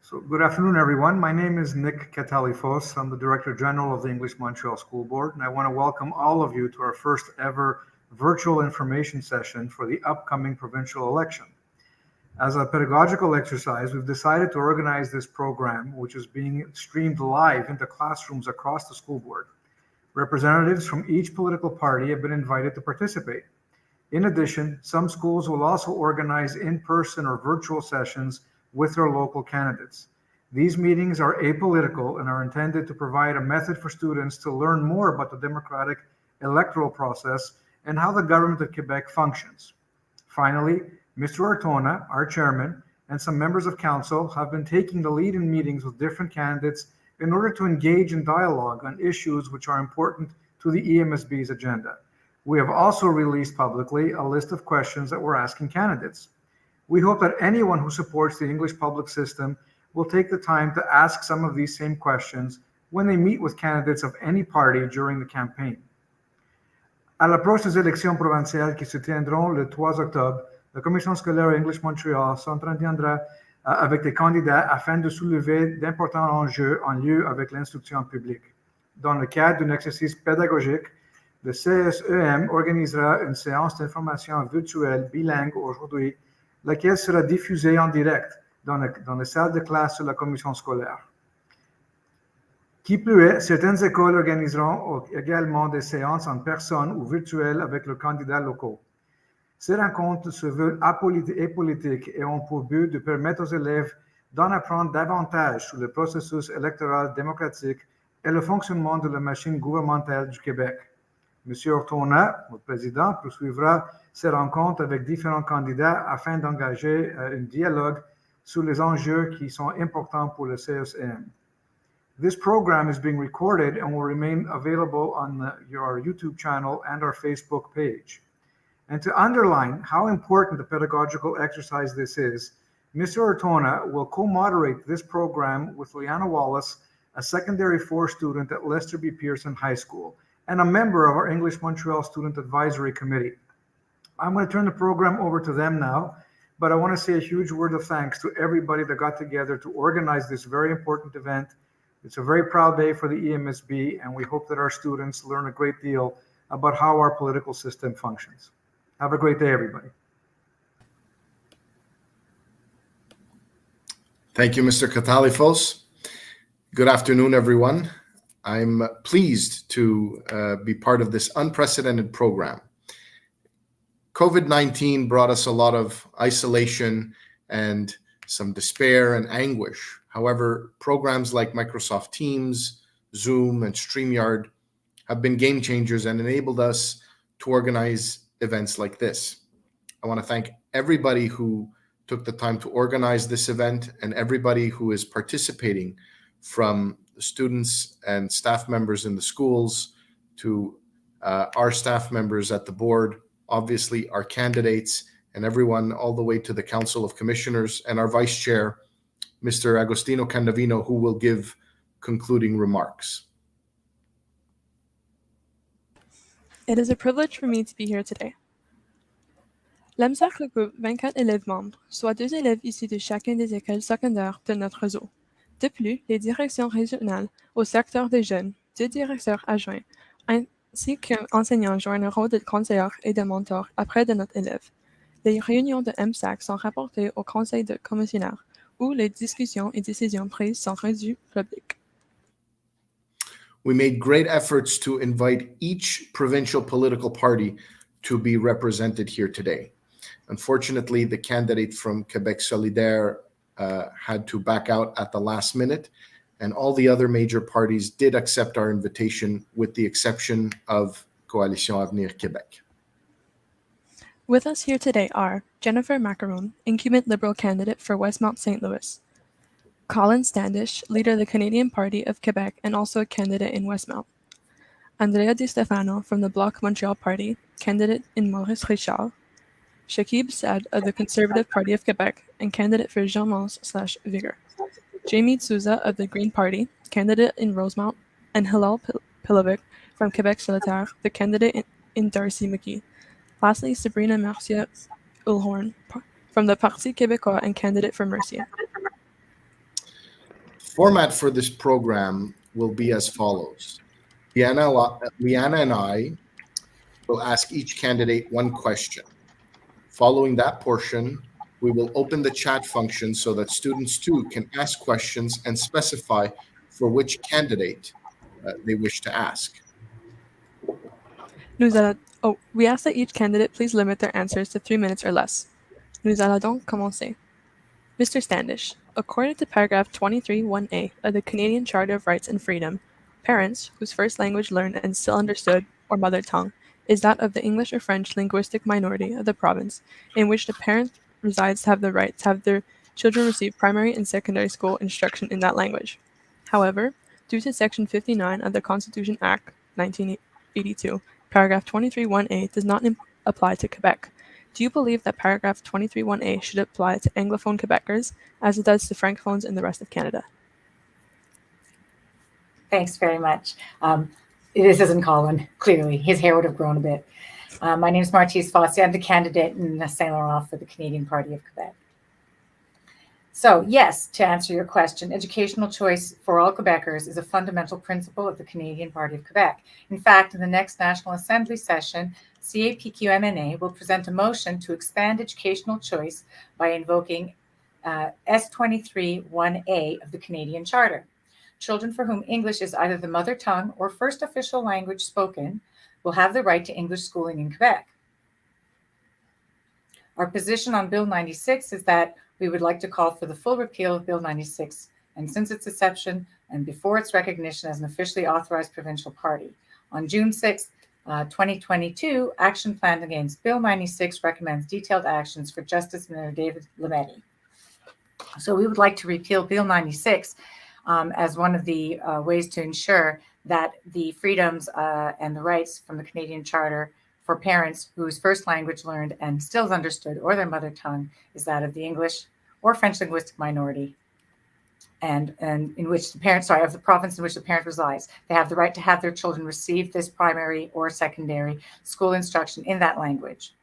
So, good afternoon, everyone. My name is Nick Catalifos. I'm the Director General of the English Montreal School Board, and I want to welcome all of you to our first ever virtual information session for the upcoming provincial election. As a pedagogical exercise, we've decided to organize this program, which is being streamed live into classrooms across the school board. Representatives from each political party have been invited to participate. In addition, some schools will also organize in-person or virtual sessions with their local candidates. These meetings are apolitical and are intended to provide a method for students to learn more about the democratic electoral process and how the government of Quebec functions. Finally, Mr. Ortona, our chairman, and some members of council have been taking the lead in meetings with different candidates in order to engage in dialogue on issues which are important to the EMSB's agenda. We have also released publicly a list of questions that we're asking candidates. We hope that anyone who supports the English public system will take the time to ask some of these same questions when they meet with candidates of any party during the campaign. À l'approche des élections provinciales qui se tiendront le 3 octobre, la Commission scolaire English Montreal s'entretiendra avec les candidats afin de soulever d'importants enjeux en lien avec l'instruction publique. Dans le cadre d'un exercice pédagogique, le CSEM organisera une séance d'information virtuelle bilingue aujourd'hui, laquelle sera diffusée en direct dans les salles de classe de la commission scolaire. Qui plus est, certaines écoles organiseront également des séances en personne ou virtuelles avec leurs candidats locaux. Ces rencontres se veulent apolitiques et ont pour but de permettre aux élèves d'en apprendre davantage sur le processus électoral démocratique et le fonctionnement de la machine gouvernementale du Québec. M. Ortona, notre président, poursuivra ces rencontres avec différents candidats afin d'engager un dialogue sur les enjeux qui sont importants pour le CSM. This program is being recorded and will remain available on our YouTube channel and our Facebook page. And to underline how important the pedagogical exercise this is, Mr. Ortona will co-moderate this program with Liana Wallace, a secondary 4 student at Lester B. Pearson High School, and a member of our English Montreal Student Advisory Committee. I'm going to turn the program over to them now, but I want to say a huge word of thanks to everybody that got together to organize this very important event. It's a very proud day for the EMSB, and we hope that our students learn a great deal about how our political system functions. Have a great day, everybody. Thank you, Mr. Catalifos. Good afternoon, everyone. I'm pleased to be part of this unprecedented program. COVID-19 brought us a lot of isolation and some despair and anguish. However, programs like Microsoft Teams, Zoom, and StreamYard have been game changers and enabled us to organize events like this. I want to thank everybody who took the time to organize this event and everybody who is participating, from the students and staff members in the schools to our staff members at the board, obviously our candidates, and everyone all the way to the Council of Commissioners and our Vice Chair, Mr. Agostino Candavino, who will give concluding remarks. It is a privilege for me to be here today. L'EMSAC regroupe 24 élèves membres, soit 2 élèves issus de chacune des écoles secondaires de notre réseau. De plus, les directions régionales au secteur des jeunes, 2 directeurs adjoints, ainsi qu'un enseignant jouent un rôle de conseiller et de mentor auprès de notre élève. Les réunions de EMSAC sont rapportées au conseil de commissionnaires, où les discussions et décisions prises sont rendues publiques. We made great efforts to invite each provincial political party to be represented here today. Unfortunately, the candidate from Quebec Solidaire had to back out at the last minute, and all the other major parties did accept our invitation, with the exception of Coalition Avenir Québec. With us here today are Jennifer Maccarone, incumbent Liberal candidate for Westmount St. Louis; Colin Standish, leader of the Canadian Party of Quebec and also a candidate in Westmount; Andrea Stefano from the Bloc Montreal Party, candidate in Maurice-Richard; Chakib Saad of the Conservative Party of Quebec and candidate for Jean-Mance/Vigor; Jamie Souza of the Green Party, candidate in Rosemount; and Hilal Pilovic from Quebec Solidaire, the candidate in Darcy McGee. Lastly, Sabrina Mercier-Ullhorn from the Parti Quebecois and candidate for Mercier. Format for this program will be as follows. Liana and I will ask each candidate one question. Following that portion, we will open the chat function so that students too can ask questions and specify for which candidate they wish to ask. We ask that each candidate please limit their answers to 3 minutes or less. Nous allons donc commencer. Mr. Standish, according to paragraph 23(1)(a) of the Canadian Charter of Rights and Freedom, parents whose first language learned and still understood, or mother tongue, is that of the English or French linguistic minority of the province in which the parent resides have the right to have their children receive primary and secondary school instruction in that language. However, due to Section 59 of the Constitution Act 1982, paragraph 23(1)(a) does not apply to Quebec. Do you believe that paragraph 23(1)(a) should apply to Anglophone Quebecers as it does to Francophones in the rest of Canada? Thanks very much. This isn't Colin, clearly. His hair would have grown a bit. My name is Myrtis-Eirene. I'm the candidate in Saint Laurent for the Canadian Party of Quebec. So yes, to answer your question, educational choice for all Quebecers is a fundamental principle of the Canadian Party of Quebec. In fact, in the next National Assembly session, CAPQMNA will present a motion to expand educational choice by invoking S23(1)(a) of the Canadian Charter. Children for whom English is either the mother tongue or first official language spoken will have the right to English schooling in Quebec. Our position on Bill 96 is that we would like to call for the full repeal of Bill 96, and since its inception and before its recognition as an officially authorized provincial party. On June 6, 2022, Action Plan Against Bill 96 recommends detailed actions for Justice Minister David Lametti. So we would like to repeal Bill 96 as one of the ways to ensure that the freedoms and the rights from the Canadian Charter for parents whose first language learned and still is understood or their mother tongue is that of the English or French linguistic minority and in which the parent, of the province in which the parent resides. They have the right to have their children receive this primary or secondary school instruction in that language.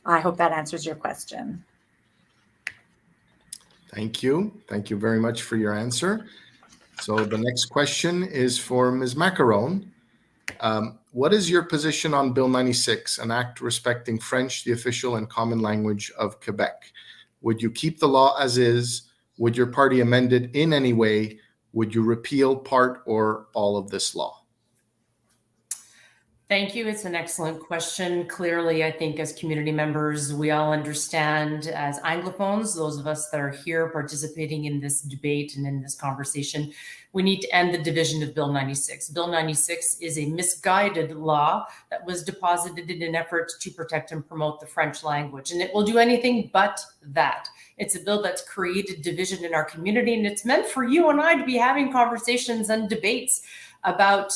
I hope that answers your question. Thank you. Thank you very much for your answer. So the next question is for Ms. Maccarone. What is your position on Bill 96, an act respecting French, the official and common language of Quebec? Would you keep the law as is? Would your party amend it in any way? Would you repeal part or all of this law? Thank you. It's an excellent question. Clearly, I think as community members, we all understand as Anglophones, those of us that are here participating in this debate and in this conversation, we need to end the division of Bill 96. Bill 96 is a misguided law that was deposited in an effort to protect and promote the French language, and it will do anything but that. It's a bill that's created division in our community, and it's meant for you and I to be having conversations and debates about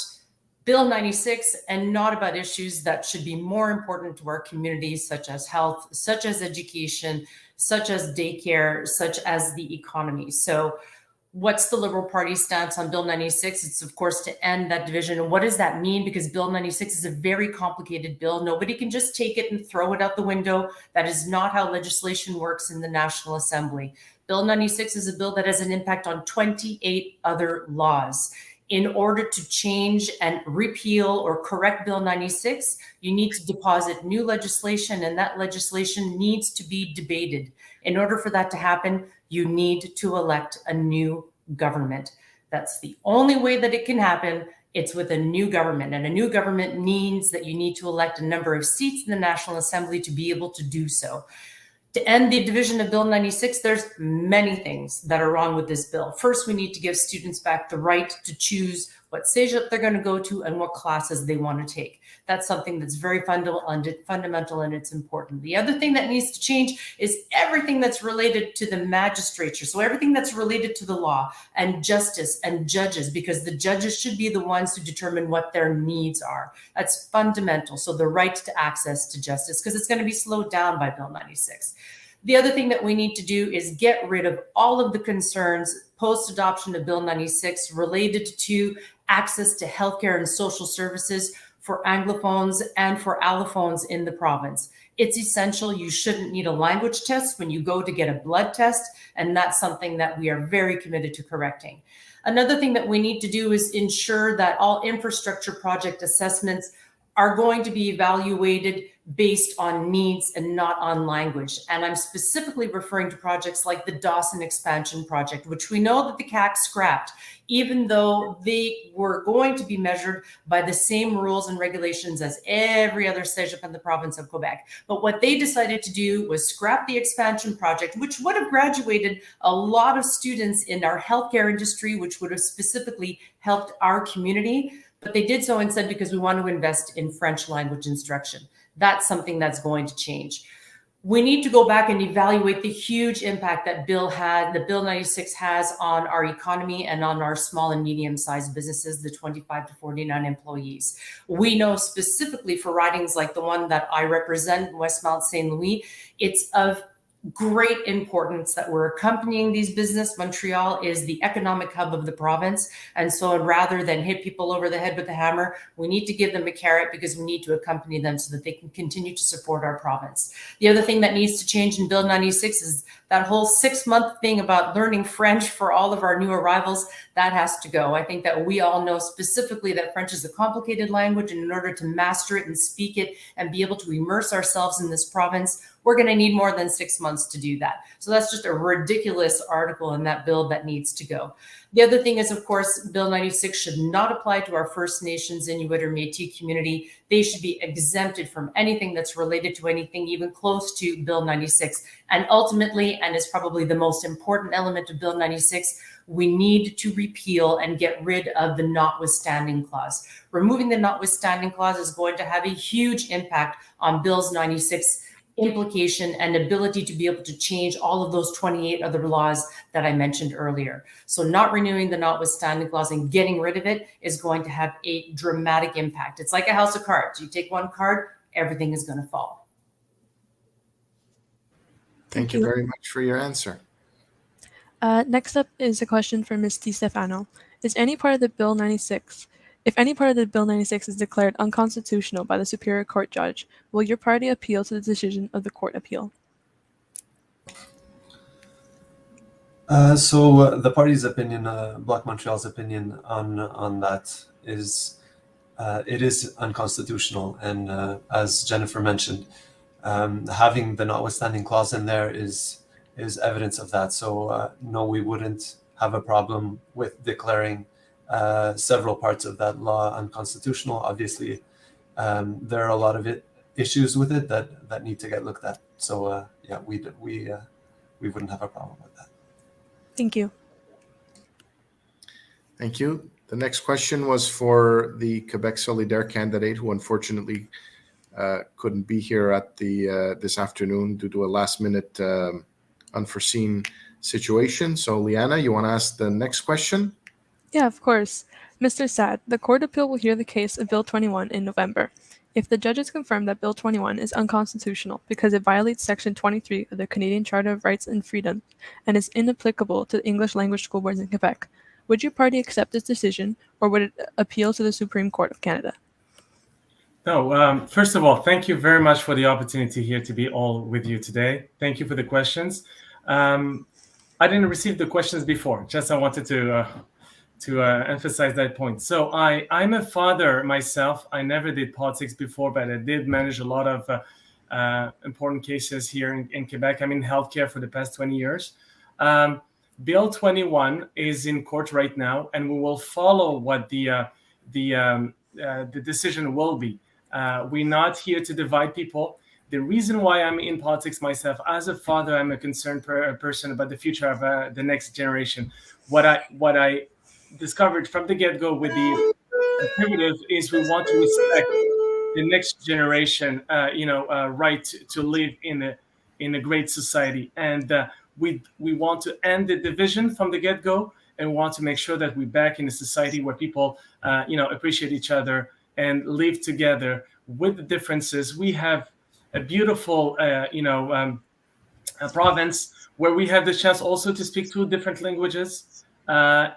Bill 96 and not about issues that should be more important to our communities, such as health, such as education, such as daycare, such as the economy. So what's the Liberal Party's stance on Bill 96? It's, of course, to end that division. And what does that mean? Because Bill 96 is a very complicated bill. Nobody can just take it and throw it out the window. That is not how legislation works in the National Assembly. Bill 96 is a bill that has an impact on 28 other laws. In order to change and repeal or correct Bill 96, you need to deposit new legislation, and that legislation needs to be debated. In order for that to happen, you need to elect a new government. That's the only way that it can happen. It's with a new government, and a new government means that you need to elect a number of seats in the National Assembly to be able to do so. To end the division of Bill 96, there's many things that are wrong with this bill. First, we need to give students back the right to choose what cégep they're going to go to and what classes they want to take. That's something that's very fundamental and it's important. The other thing that needs to change is everything that's related to the magistrature. So everything that's related to the law and justice and judges, because the judges should be the ones who determine what their needs are. That's fundamental. So the right to access to justice, because it's going to be slowed down by Bill 96. The other thing that we need to do is get rid of all of the concerns post-adoption of Bill 96 related to access to healthcare and social services for Anglophones and for allophones in the province. It's essential. You shouldn't need a language test when you go to get a blood test, and that's something that we are very committed to correcting. Another thing that we need to do is ensure that all infrastructure project assessments are going to be evaluated based on needs and not on language. And I'm specifically referring to projects like the Dawson expansion project, which we know that the CAC scrapped, even though they were going to be measured by the same rules and regulations as every other cégep in the province of Quebec. But what they decided to do was scrap the expansion project, which would have graduated a lot of students in our healthcare industry, which would have specifically helped our community. But they did so instead because we want to invest in French language instruction. That's something that's going to change. We need to go back and evaluate the huge impact that Bill 96 has on our economy and on our small and medium-sized businesses, the 25 to 49 employees. We know specifically for ridings like the one that I represent, Westmount St. Louis, it's of great importance that we're accompanying these business. Montreal is the economic hub of the province. And so rather than hit people over the head with a hammer, we need to give them a carrot because we need to accompany them so that they can continue to support our province. The other thing that needs to change in Bill 96 is that whole 6-month thing about learning French for all of our new arrivals. That has to go. I think that we all know specifically that French is a complicated language, and in order to master it and speak it and be able to immerse ourselves in this province, we're going to need more than 6 months to do that. So that's just a ridiculous article in that bill that needs to go. The other thing is, of course, Bill 96 should not apply to our First Nations, Inuit, or Métis community. They should be exempted from anything that's related to anything even close to Bill 96. And ultimately, and is probably the most important element of Bill 96, we need to repeal and get rid of the notwithstanding clause. Removing the notwithstanding clause is going to have a huge impact on Bill 96 implication and ability to be able to change all of those 28 other laws that I mentioned earlier. So not renewing the notwithstanding clause and getting rid of it is going to have a dramatic impact. It's like a house of cards. You take one card, everything is going to fall. Thank you very much for your answer. Next up is a question for Ms. Stefano. Is any part of the Bill 96, if any part of the Bill 96 is declared unconstitutional by the Superior Court judge, will your party appeal to the decision of the Court appeal? So the party's opinion, Bloc Montreal's opinion on that is it is unconstitutional. And as Jennifer mentioned, having the notwithstanding clause in there is evidence of that. So no, we wouldn't have a problem with declaring several parts of that law unconstitutional. Obviously, there are a lot of issues with it that need to get looked at. So yeah, we wouldn't have a problem with that. Thank you. Thank you. The next question was for the Quebec Solidaire candidate, who unfortunately couldn't be here at the this afternoon due to a last-minute unforeseen situation. So, Liana, you want to ask the next question? Yeah, of course. Mr. Saad, the Court of Appeal will hear the case of Bill 21 in November. If the judges confirm that Bill 21 is unconstitutional because it violates Section 23 of the Canadian Charter of Rights and Freedom and is inapplicable to English language school boards in Quebec, would your party accept this decision, or would it appeal to the Supreme Court of Canada? No, first of all, thank you very much for the opportunity here to be all with you today. Thank you for the questions. I didn't receive the questions before, just I wanted to emphasize that point. So I'm a father myself. I never did politics before, but I did manage a lot of important cases here in Quebec. I'm in healthcare for the past 20 years. Bill 21 is in court right now, and we will follow what the decision will be. We're not here to divide people. The reason why I'm in politics myself, as a father, I'm a concerned person about the future of the next generation. What I discovered from the get-go with the conservative is we want to respect the next generation, right to live in a great society, and we want to end the division from the get-go, and we want to make sure that we're back in a society where people, appreciate each other and live together with the differences. We have a beautiful, a province where we have the chance also to speak two different languages. That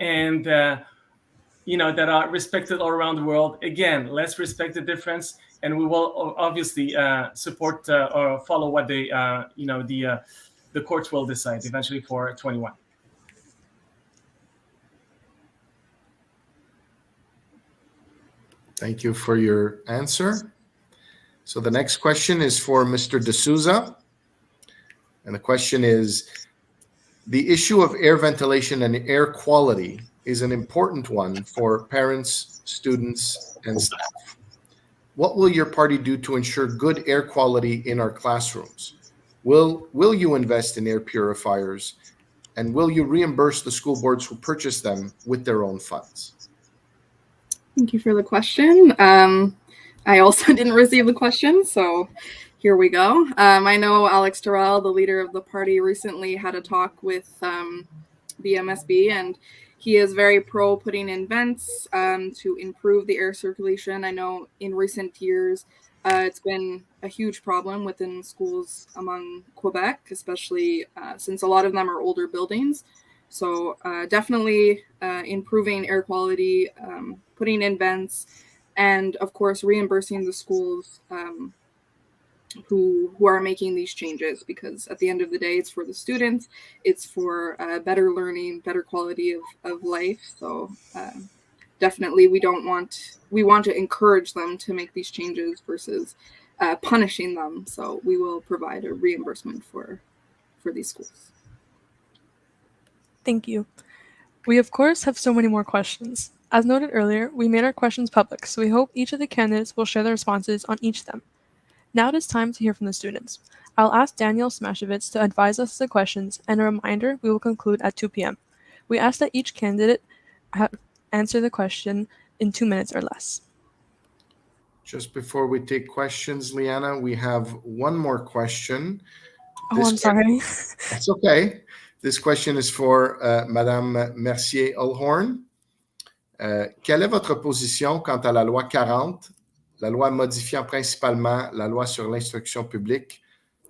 are respected all around the world. Again, let's respect the difference. and we will obviously support or follow what they, the courts will decide eventually for 21. Thank you for your answer. So the next question is for Mr. D'Souza. And the question is, the issue of air ventilation and air quality is an important one for parents, students, and staff. What will your party do to ensure good air quality in our classrooms? Will you invest in air purifiers? And will you reimburse the school boards who purchase them with their own funds? Thank you for the question. I also didn't receive the question, so here we go. I know Alex Terrell, the leader of the party, recently had a talk with the EMSB, and he is very pro putting in vents to improve the air circulation. I know in recent years, it's been a huge problem within schools among Quebec, especially since a lot of them are older buildings. So definitely improving air quality, putting in vents, and of course reimbursing the schools who are making these changes, because at the end of the day, it's for the students, it's for better learning, better quality of life. So definitely we want to encourage them to make these changes versus punishing them. So we will provide a reimbursement for these schools. Thank you. We, of course, have so many more questions. As noted earlier, we made our questions public, so we hope each of the candidates will share their responses on each of them. Now it is time to hear from the students. I'll ask Daniel Smashevitz to advise us the questions, and a reminder, we will conclude at 2 p.m. We ask that each candidate answer the question in 2 minutes or less. Just before we take questions, Liana, we have one more question. I'm sorry. That's okay. This question is for Madame Mercier-Ullhorn. Quelle est votre position quant à la loi 40, la loi modifiant principalement la loi sur l'instruction publique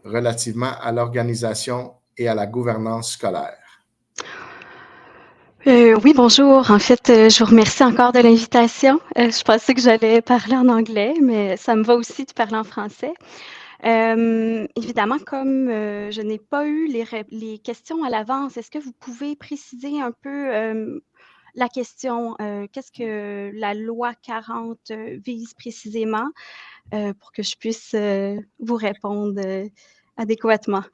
relativement à l'organisation et à la gouvernance scolaire? Oui, bonjour. En fait, je vous remercie encore de l'invitation. Je pensais que j'allais parler en anglais, mais ça me va aussi de parler en français. Évidemment, comme je n'ai pas eu les questions à l'avance, est-ce que vous pouvez préciser un peu la question? Qu'est-ce que la loi 40 vise précisément pour que je puisse vous répondre adéquatement?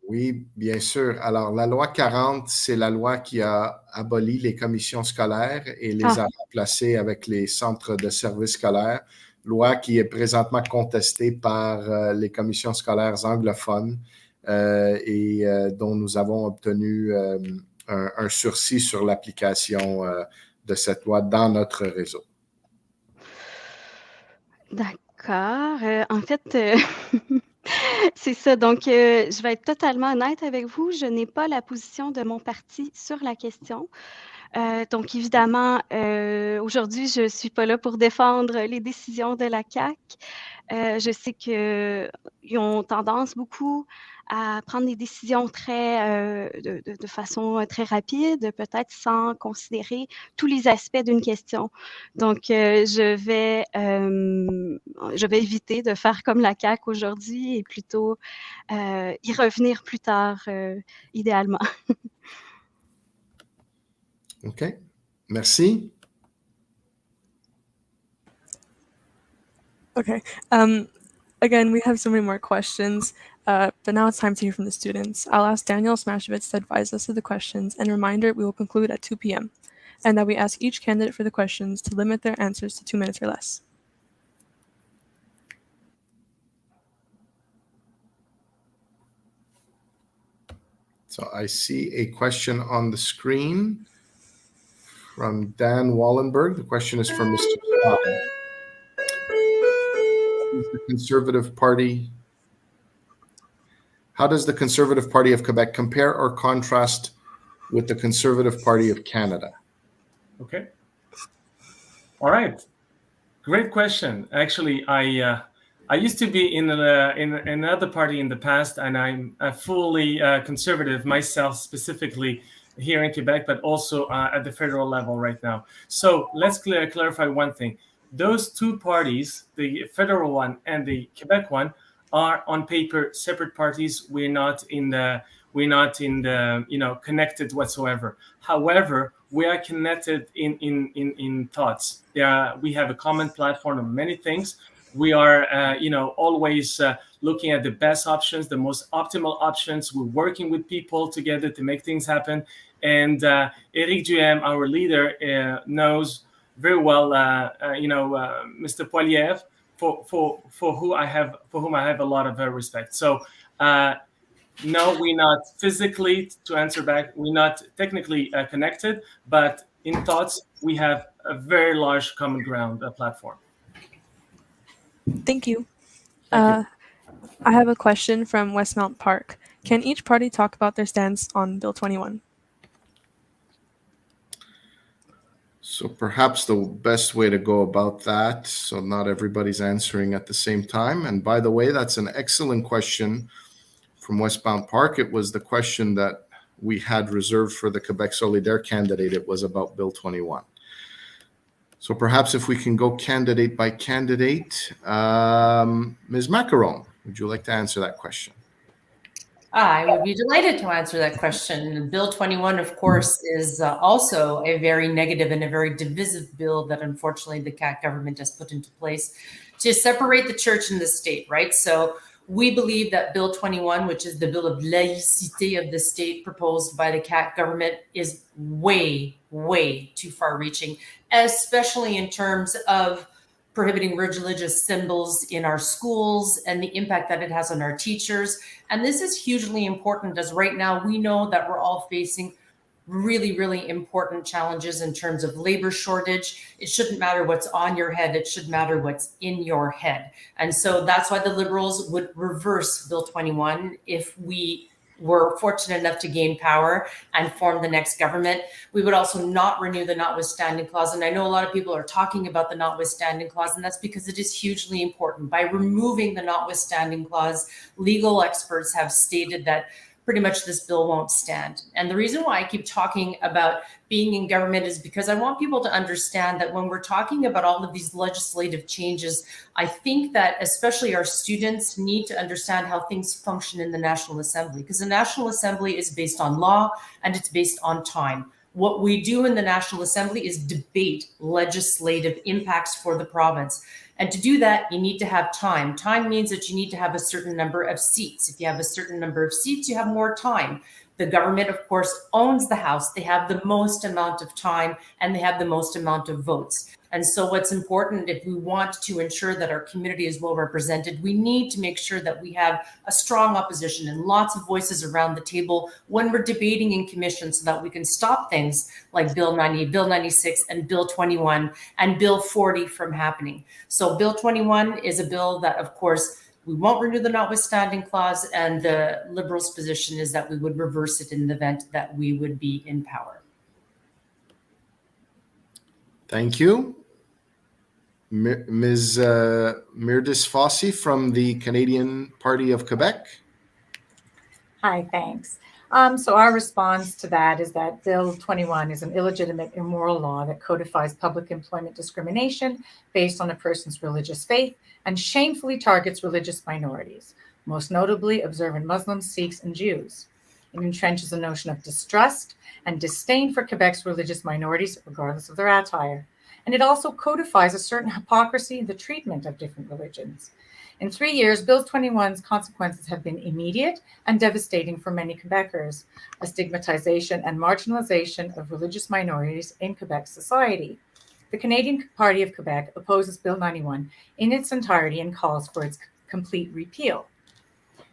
Oui, bien sûr. Alors, la loi 40, c'est la loi qui a aboli les commissions scolaires et les a remplacées avec les centres de services scolaires. Loi qui est présentement contestée par les commissions scolaires anglophones et dont nous avons obtenu un sursis sur l'application de cette loi dans notre réseau. D'accord. En fait, c'est ça. Donc, je vais être totalement honnête avec vous. Je n'ai pas la position de mon parti sur la question. Donc, évidemment, aujourd'hui, je ne suis pas là pour défendre les décisions de la CAQ. Je sais qu'ils ont tendance beaucoup à prendre des décisions de façon très rapide, peut-être sans considérer tous les aspects d'une question. Donc, je vais éviter de faire comme la CAQ aujourd'hui et plutôt y revenir plus tard, idéalement. OK. Merci. Okay. Again, we have so many more questions, but now it's time to hear from the students. I'll ask Daniel Smashevitz to advise us of the questions, and a reminder, we will conclude at 2 p.m., and that we ask each candidate for the questions to limit their answers to 2 minutes or less. So I see a question on the screen from Dan Wallenberg. The question is from Mr. Saad. How does the Conservative Party of Quebec compare or contrast with the Conservative Party of Canada? Okay. All right. Great question. Actually, I used to be in another party in the past, and I'm fully conservative myself, specifically here in Quebec, but also at the federal level right now. So let's clarify one thing. those two parties, the federal one and the Quebec one, are on paper separate parties. We're not in the connected whatsoever. However, we are connected in thoughts. We have a common platform of many things. We are always looking at the best options, the most optimal options. We're working with people together to make things happen. And Eric Duhem, our leader, knows very well, Mr. Poilievre, for whom I have a lot of respect. So no, we're not physically, to answer back, we're not technically connected, but in thoughts we have a very large common ground platform. Thank you. Thank you. I have a question from Westmount Park. Can each party talk about their stance on Bill 21? So perhaps the best way to go about that, so not everybody's answering at the same time. And by the way, that's an excellent question from Westbound Park. It was the question that we had reserved for the Quebec Solidaire candidate. It was about Bill 21. So perhaps if we can go candidate by candidate, Ms. Maccarone, would you like to answer that question? I would be delighted to answer that question. Bill 21, of course, is also a very negative and a very divisive bill that unfortunately the CAQ government has put into place to separate the church and the state, right? So we believe that Bill 21, which is the bill of laïcité of the state proposed by the CAQ government, is way, way too far-reaching, especially in terms of prohibiting religious symbols in our schools and the impact that it has on our teachers. And this is hugely important, as right now we know that we're all facing really, really important challenges in terms of labor shortage. It shouldn't matter what's on your head, it should matter what's in your head. And so that's why the Liberals would reverse Bill 21 if we were fortunate enough to gain power and form the next government. We would also not renew the notwithstanding clause. And I know a lot of people are talking about the notwithstanding clause, and that's because it is hugely important. By removing the notwithstanding clause, legal experts have stated that pretty much this bill won't stand. And the reason why I keep talking about being in government is because I want people to understand that when we're talking about all of these legislative changes, I think that especially our students need to understand how things function in the National Assembly, because the National Assembly is based on law and it's based on time. What we do in the National Assembly is debate legislative impacts for the province. And to do that, you need to have time. Time means that you need to have a certain number of seats. If you have a certain number of seats, you have more time. The government, of course, owns the House. They have the most amount of time and they have the most amount of votes. And so what's important, if we want to ensure that our community is well represented, we need to make sure that we have a strong opposition and lots of voices around the table when we're debating in commission, so that we can stop things like Bill 90, Bill 96, and Bill 21 and Bill 40 from happening. So Bill 21 is a bill that, of course, we won't renew the notwithstanding clause, and the Liberals' position is that we would reverse it in the event that we would be in power. Thank you. Ms. Myrtis Fossey from the Canadian Party of Quebec. Hi, thanks. So our response to that is that Bill 21 is an illegitimate, immoral law that codifies public employment discrimination based on a person's religious faith and shamefully targets religious minorities, most notably observant Muslims, Sikhs, and Jews. It entrenches the notion of distrust and disdain for Quebec's religious minorities, regardless of their attire. And it also codifies a certain hypocrisy in the treatment of different religions. In 3 years, Bill 21's consequences have been immediate and devastating for many Quebecers, a stigmatization and marginalization of religious minorities in Quebec society. The Canadian Party of Quebec opposes Bill 91 in its entirety and calls for its complete repeal.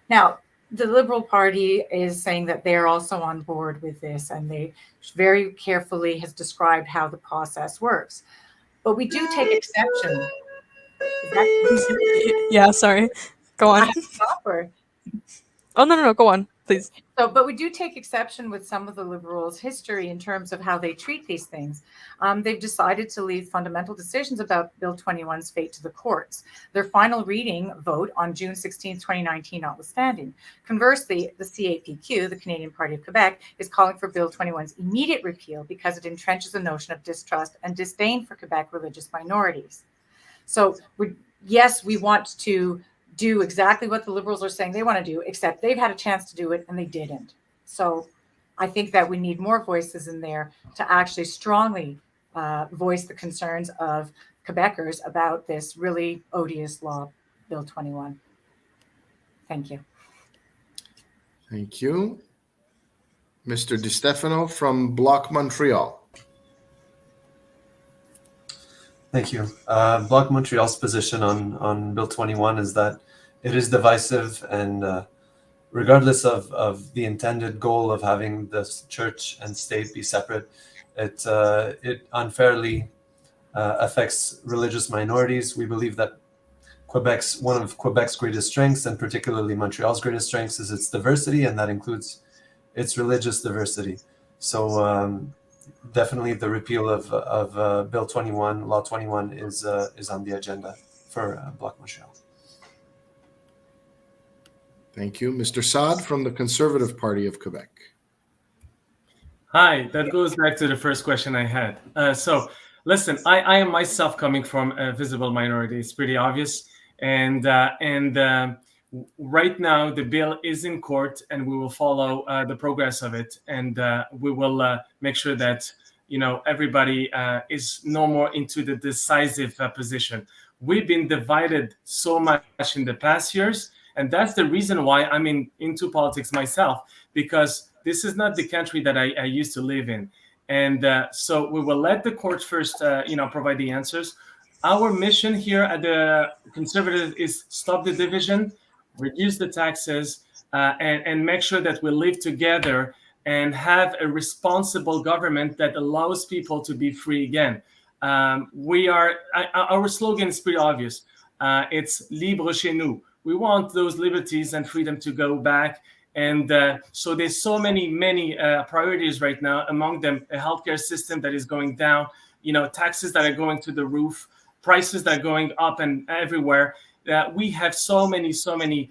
Now, the Liberal Party is saying that they're also on board with this, and they very carefully has described how the process works. But we do take exception. Yeah, sorry. Go on. Oh, no, go on, please. So, but we do take exception with some of the Liberals' history in terms of how they treat these things. They've decided to leave fundamental decisions about Bill 21's fate to the courts. Their final reading vote on June 16, 2019, notwithstanding. Conversely, the CAPQ, the Canadian Party of Quebec, is calling for Bill 21's immediate repeal because it entrenches a notion of distrust and disdain for Quebec religious minorities. So yes, we want to do exactly what the Liberals are saying they want to do, except they've had a chance to do it and they didn't. So I think that we need more voices in there to actually strongly voice the concerns of Quebecers about this really odious law, Bill 21. Thank you. Thank you. Mr. Stefano from Bloc Montreal. Thank you. Bloc Montreal's position on Bill 21 is that it is divisive, and regardless of the intended goal of having the church and state be separate, it unfairly affects religious minorities. We believe that one of Quebec's greatest strengths, and particularly Montreal's greatest strengths, is its diversity, and that includes its religious diversity. So definitely the repeal of Bill 21, Law 21 is on the agenda for Bloc Montreal. Thank you. Mr. Saad from the Conservative Party of Quebec. Hi, that goes back to the first question I had. So listen, I am myself coming from a visible minority. It's pretty obvious. And right now the bill is in court, and we will follow the progress of it. And we will make sure that, everybody is no more into the decisive position. We've been divided so much in the past years. And that's the reason why I'm into politics myself, because this is not the country that I used to live in. And so we will let the courts first, provide the answers. Our mission here at the Conservative is stop the division, reduce the taxes, and make sure that we live together and have a responsible government that allows people to be free again. Our slogan is pretty obvious. It's libre chez nous. We want those liberties and freedom to go back. And so there's so many priorities right now, among them a healthcare system that is going down, taxes that are going to the roof, prices that are going up and everywhere. We have so many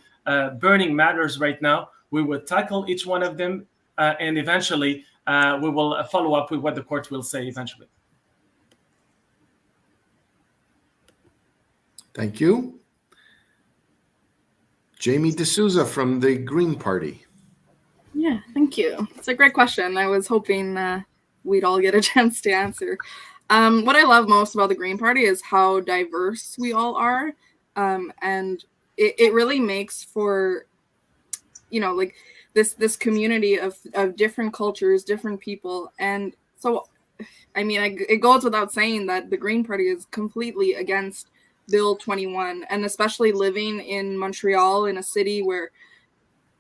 burning matters right now. We will tackle each one of them, and eventually we will follow up with what the court will say eventually. Thank you. Jamie D'Souza from the Green Party. Yeah, thank you. It's a great question. I was hoping we'd all get a chance to answer. What I love most about the Green Party is how diverse we all are. And it really makes for, like this community of different cultures, different people. And so, it goes without saying that the Green Party is completely against Bill 21, and especially living in Montreal, in a city where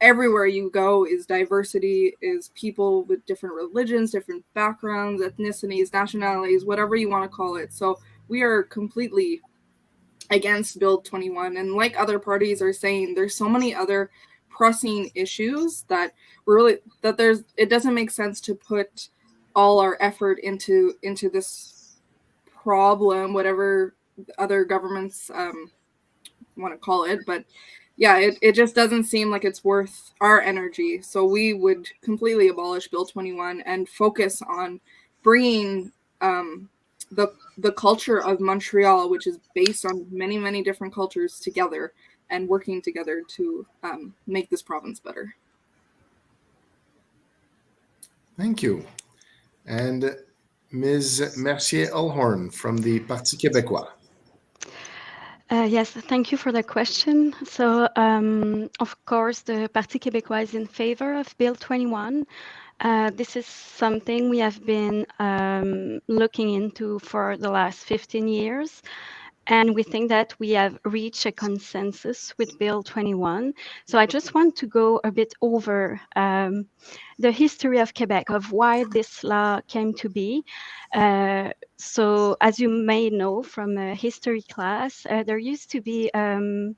everywhere you go is diversity, is people with different religions, different backgrounds, ethnicities, nationalities, whatever you want to call it. So we are completely against Bill 21. And like other parties are saying, there's so many other pressing issues that it doesn't make sense to put all our effort into this problem, whatever other governments want to call it. But yeah, it just doesn't seem like it's worth our energy. So we would completely abolish Bill 21 and focus on bringing the culture of Montreal, which is based on many different cultures, together and working together to make this province better. Thank you. And Ms. Mercier-Ullhorn from the Parti Quebecois. Yes, thank you for the question. So, of course, the Parti Québécois is in favor of Bill 21. This is something we have been looking into for the last 15 years. And we think that we have reached a consensus with Bill 21. So I just want to go a bit over the history of Quebec, of why this law came to be. So as you may know from a history class, there used to be, the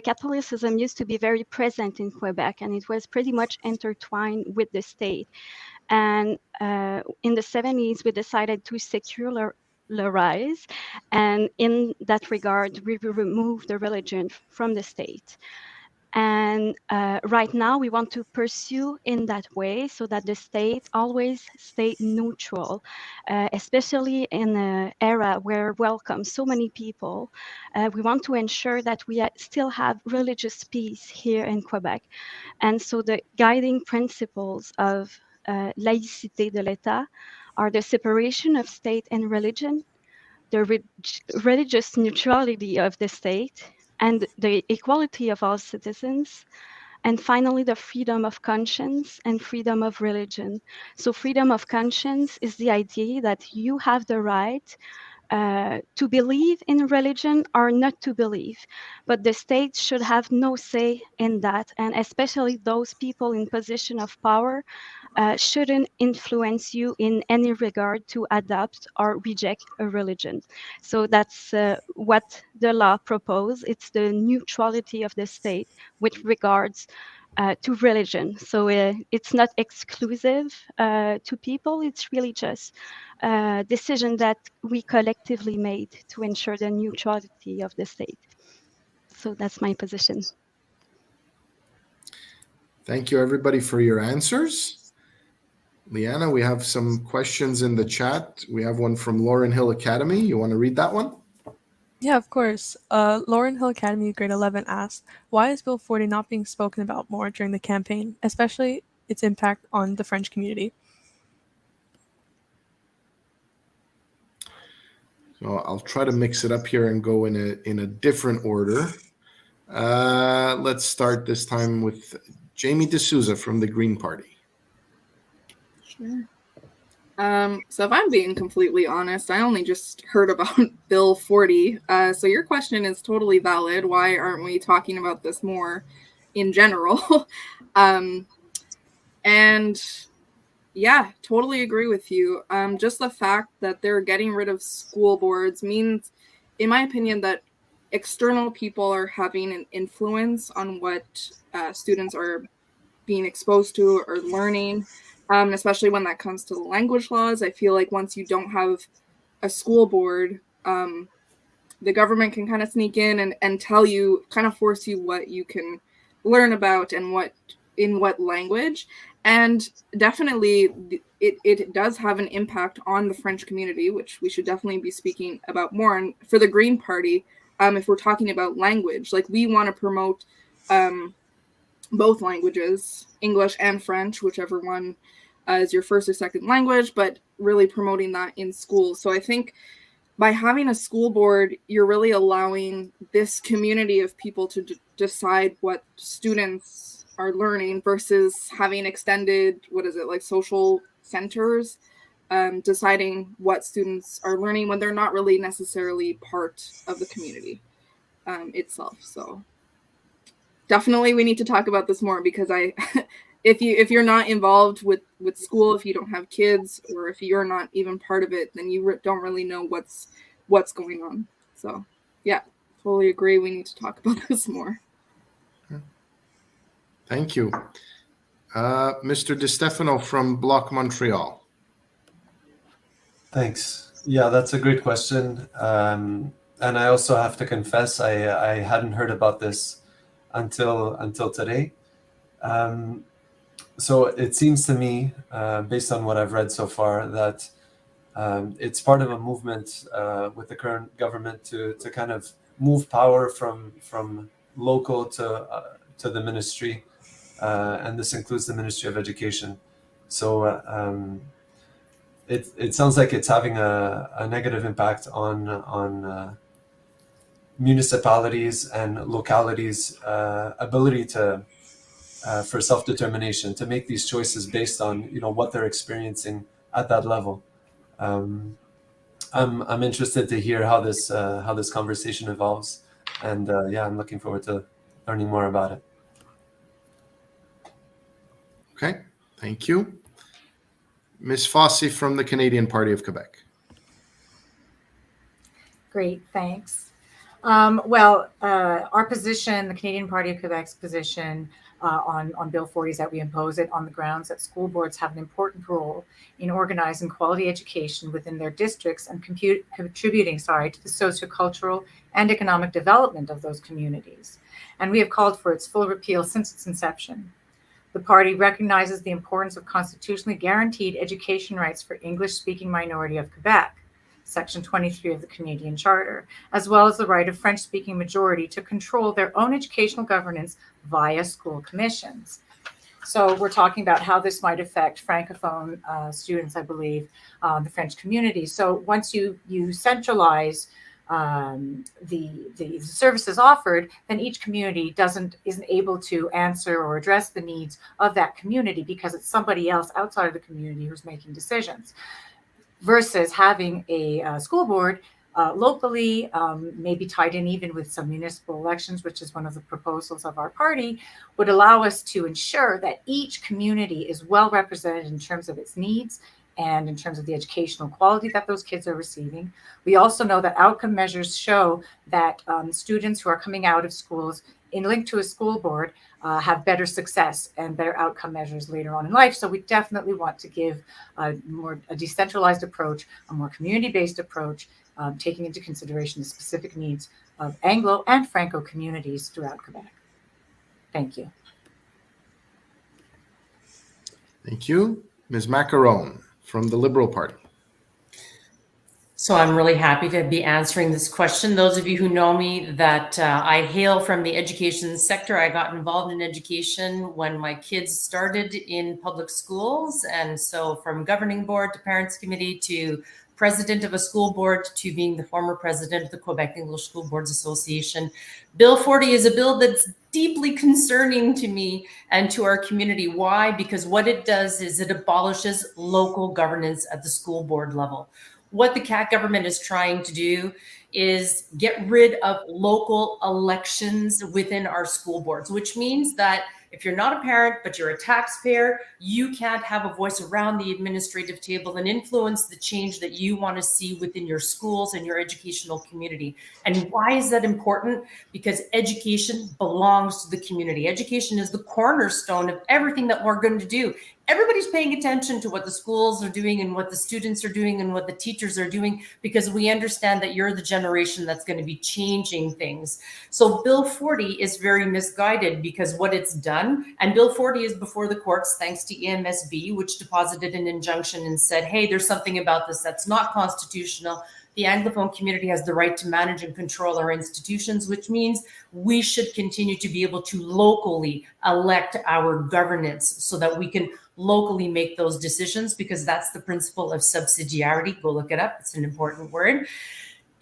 Catholicism used to be very present in Quebec, and it was pretty much intertwined with the state. And in the 70s, we decided to secularize, and in that regard, we removed the religion from the state. And right now, we want to pursue in that way so that the state always stay neutral, especially in an era where welcome so many people. We want to ensure that we still have religious peace here in Quebec. And so the guiding principles of laïcité de l'État are the separation of state and religion, the religious neutrality of the state, and the equality of all citizens, and finally the freedom of conscience and freedom of religion. So freedom of conscience is the idea that you have the right to believe in religion or not to believe, but the state should have no say in that, and especially those people in position of power shouldn't influence you in any regard to adopt or reject a religion. So that's what the law proposes. It's the neutrality of the state with regards to religion. So it's not exclusive to people. It's really just a decision that we collectively made to ensure the neutrality of the state. So that's my position. Thank you, everybody, for your answers. Liana, we have some questions in the chat. We have one from Lauren Hill Academy. You want to read that one? Yeah, of course. Lauren Hill Academy, grade 11, asked, why is Bill 40 not being spoken about more during the campaign, especially its impact on the French community? So I'll try to mix it up here and go in a different order. Let's start this time with Jamie D'Souza from the Green Party. Sure. So if I'm being completely honest, I only just heard about Bill 40. So your question is totally valid. Why aren't we talking about this more in general? And yeah, totally agree with you. Just the fact that they're getting rid of school boards means, in my opinion, that external people are having an influence on what students are being exposed to or learning. Especially when that comes to the language laws. I feel like once you don't have a school board, the government can kind of sneak in and tell you, kind of force you what you can learn about and in what language. And definitely it does have an impact on the French community, which we should definitely be speaking about more. And for the Green Party, if we're talking about language, like we want to promote both languages, English and French, whichever one is your first or second language, but really promoting that in schools. So I think by having a school board, you're really allowing this community of people to decide what students are learning versus having extended, social centers, deciding what students are learning when they're not really necessarily part of the community itself. So definitely we need to talk about this more, because if you're not involved with school, if you don't have kids, or if you're not even part of it, then you don't really know what's going on. So yeah, fully agree. We need to talk about this more. Thank you. Mr. Di Stefano from Bloc Montreal. Thanks. Yeah, that's a great question. And I also have to confess, I hadn't heard about this until today. So it seems to me, based on what I've read so far, that it's part of a movement with the current government to kind of move power from local to the ministry, and this includes the Ministry of Education. So it sounds like it's having a negative impact on municipalities and localities' ability for self-determination, to make these choices based on what they're experiencing at that level. I'm interested to hear how this conversation evolves, and I'm looking forward to learning more about it. Okay, thank you. Ms. Fossey from the Canadian Party of Quebec. Great, thanks. Our position, the Canadian Party of Quebec's position, on Bill 40 is that we impose it on the grounds that school boards have an important role in organizing quality education within their districts and contributing to the sociocultural and economic development of those communities. And we have called for its full repeal since its inception. The party recognizes the importance of constitutionally guaranteed education rights for English-speaking minority of Quebec, Section 23 of the Canadian Charter, as well as the right of French-speaking majority to control their own educational governance via school commissions. So we're talking about how this might affect Francophone students, I believe, the French community. So once you centralize the services offered, then each community isn't able to answer or address the needs of that community because it's somebody else outside of the community who's making decisions. Versus having a school board locally, maybe tied in even with some municipal elections, which is one of the proposals of our party, would allow us to ensure that each community is well represented in terms of its needs and in terms of the educational quality that those kids are receiving. We also know that outcome measures show that students who are coming out of schools in link to a school board have better success and better outcome measures later on in life. So we definitely want to give a decentralized approach, a more community-based approach, taking into consideration the specific needs of Anglo and Franco communities throughout Quebec. Thank you. Thank you. Ms. Maccarone from the Liberal Party. So I'm really happy to be answering this question. Those of you who know me, that I hail from the education sector. I got involved in education when my kids started in public schools. And so from governing board to parents committee to president of a school board to being the former president of the Quebec English School Boards Association. Bill 40 is a bill that's deeply concerning to me and to our community. Why? Because what it does is it abolishes local governance at the school board level. What the CAC government is trying to do is get rid of local elections within our school boards, which means that if you're not a parent, but you're a taxpayer, you can't have a voice around the administrative table and influence the change that you want to see within your schools and your educational community. And why is that important? Because education belongs to the community. Education is the cornerstone of everything that we're going to do. Everybody's paying attention to what the schools are doing and what the students are doing and what the teachers are doing, because we understand that you're the generation that's going to be changing things. So Bill 40 is very misguided because what it's done, and Bill 40 is before the courts thanks to EMSB, which deposited an injunction and said, hey, there's something about this that's not constitutional. The Anglophone community has the right to manage and control our institutions, which means we should continue to be able to locally elect our governance so that we can locally make those decisions, because that's the principle of subsidiarity. Go look it up. It's an important word.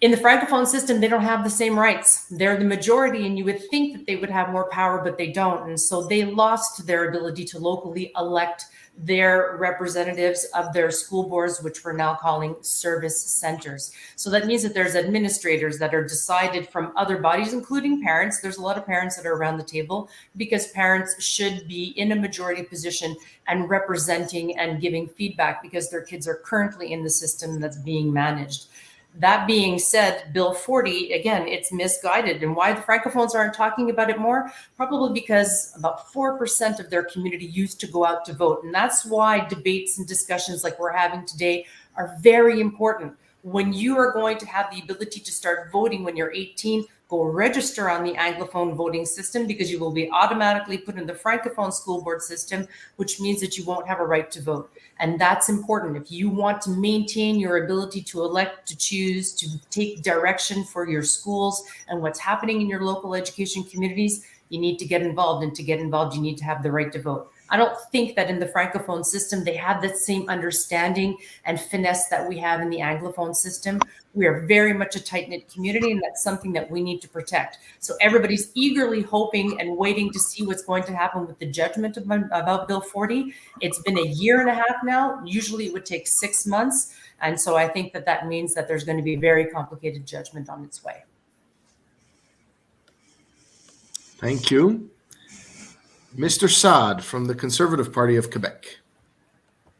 In the Francophone system, they don't have the same rights. They're the majority, and you would think that they would have more power, but they don't. And so they lost their ability to locally elect their representatives of their school boards, which we're now calling service centers. So that means that there's administrators that are decided from other bodies, including parents. There's a lot of parents that are around the table because parents should be in a majority position and representing and giving feedback because their kids are currently in the system that's being managed. That being said, Bill 40, again, it's misguided. And why the Francophones aren't talking about it more? Probably because about 4% of their community used to go out to vote. And that's why debates and discussions like we're having today are very important. When you are going to have the ability to start voting when you're 18, go register on the Anglophone voting system, because you will be automatically put in the Francophone school board system, which means that you won't have a right to vote. And that's important. If you want to maintain your ability to elect, to choose, to take direction for your schools and what's happening in your local education communities, you need to get involved. And to get involved, you need to have the right to vote. I don't think that in the Francophone system, they have that same understanding and finesse that we have in the Anglophone system. We are very much a tight-knit community, and that's something that we need to protect. So everybody's eagerly hoping and waiting to see what's going to happen with the judgment about Bill 40. It's been a year and a half now. Usually it would take 6 months. And so I think that that means that there's going to be a very complicated judgment on its way. Thank you. Mr. Saad from the Conservative Party of Quebec.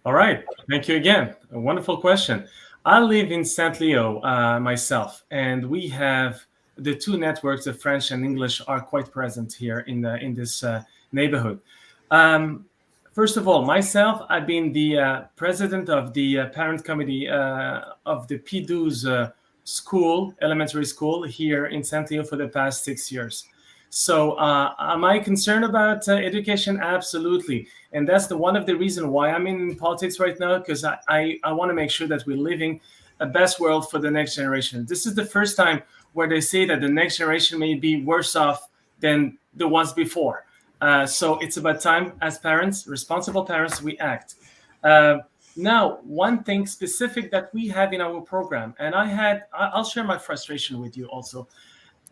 All right. Thank you again. A wonderful question. I live in Saint Leo myself, and we have the two networks of French and English are quite present here in this neighborhood. First of all, myself, I've been the president of the parent committee of the P12 school, elementary school here in Saint-Leo for the past 6 years. So am I concerned about education? Absolutely. And that's one of the reasons why I'm in politics right now, because I want to make sure that we're living a best world for the next generation. This is the first time where they say that the next generation may be worse off than the ones before. So it's about time, as parents, responsible parents, we act. Now, one thing specific that we have in our program, and I'll share my frustration with you also.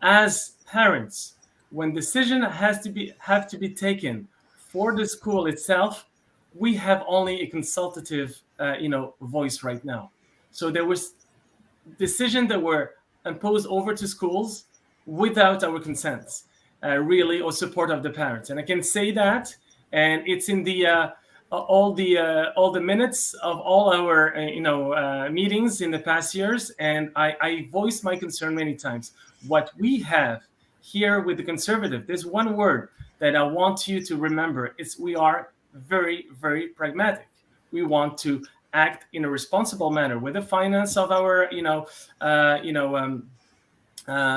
As parents, when decision have to be taken for the school itself, we have only a consultative, voice right now. So there was decisions that were imposed over to schools without our consent, really, or support of the parents. And I can say that, and it's in the all the minutes of all our meetings in the past years. And I voiced my concern many times. What we have here with the Conservative, there's one word that I want you to remember. We are very, very pragmatic. We want to act in a responsible manner with the finance of our,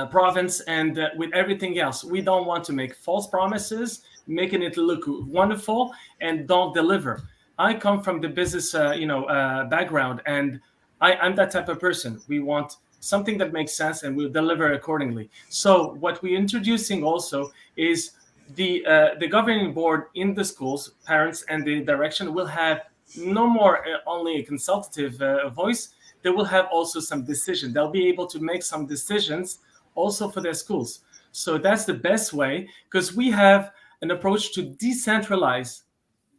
province and with everything else. We don't want to make false promises, making it look wonderful and don't deliver. I come from the business, background, and I'm that type of person. We want something that makes sense, and we'll deliver accordingly. So what we're introducing also is the governing board in the schools, parents, and the direction will have no more only a consultative voice. They will have also some decision. They'll be able to make some decisions also for their schools. So that's the best way, because we have an approach to decentralize,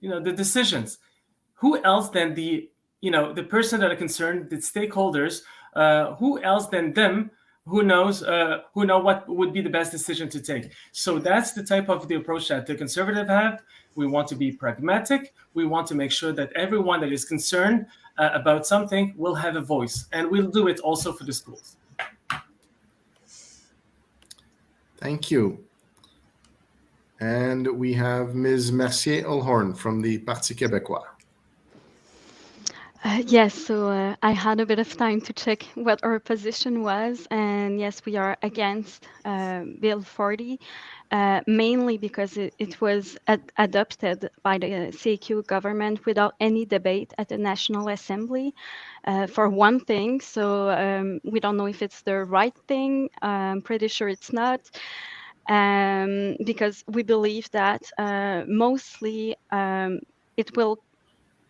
the decisions. Who else than the person that are concerned, the stakeholders, who else than them who know what would be the best decision to take. So that's the type of the approach that the Conservative have. We want to be pragmatic. We want to make sure that everyone that is concerned about something will have a voice, and we'll do it also for the schools. Thank you. And we have Ms. Mercier-Ullhorn from the Parti Quebecois. Yes, so I had a bit of time to check what our position was, and yes, we are against Bill 40, mainly because it was adopted by the CQ government without any debate at the National Assembly, for one thing. So we don't know if it's the right thing. I'm pretty sure it's not, because we believe that mostly it will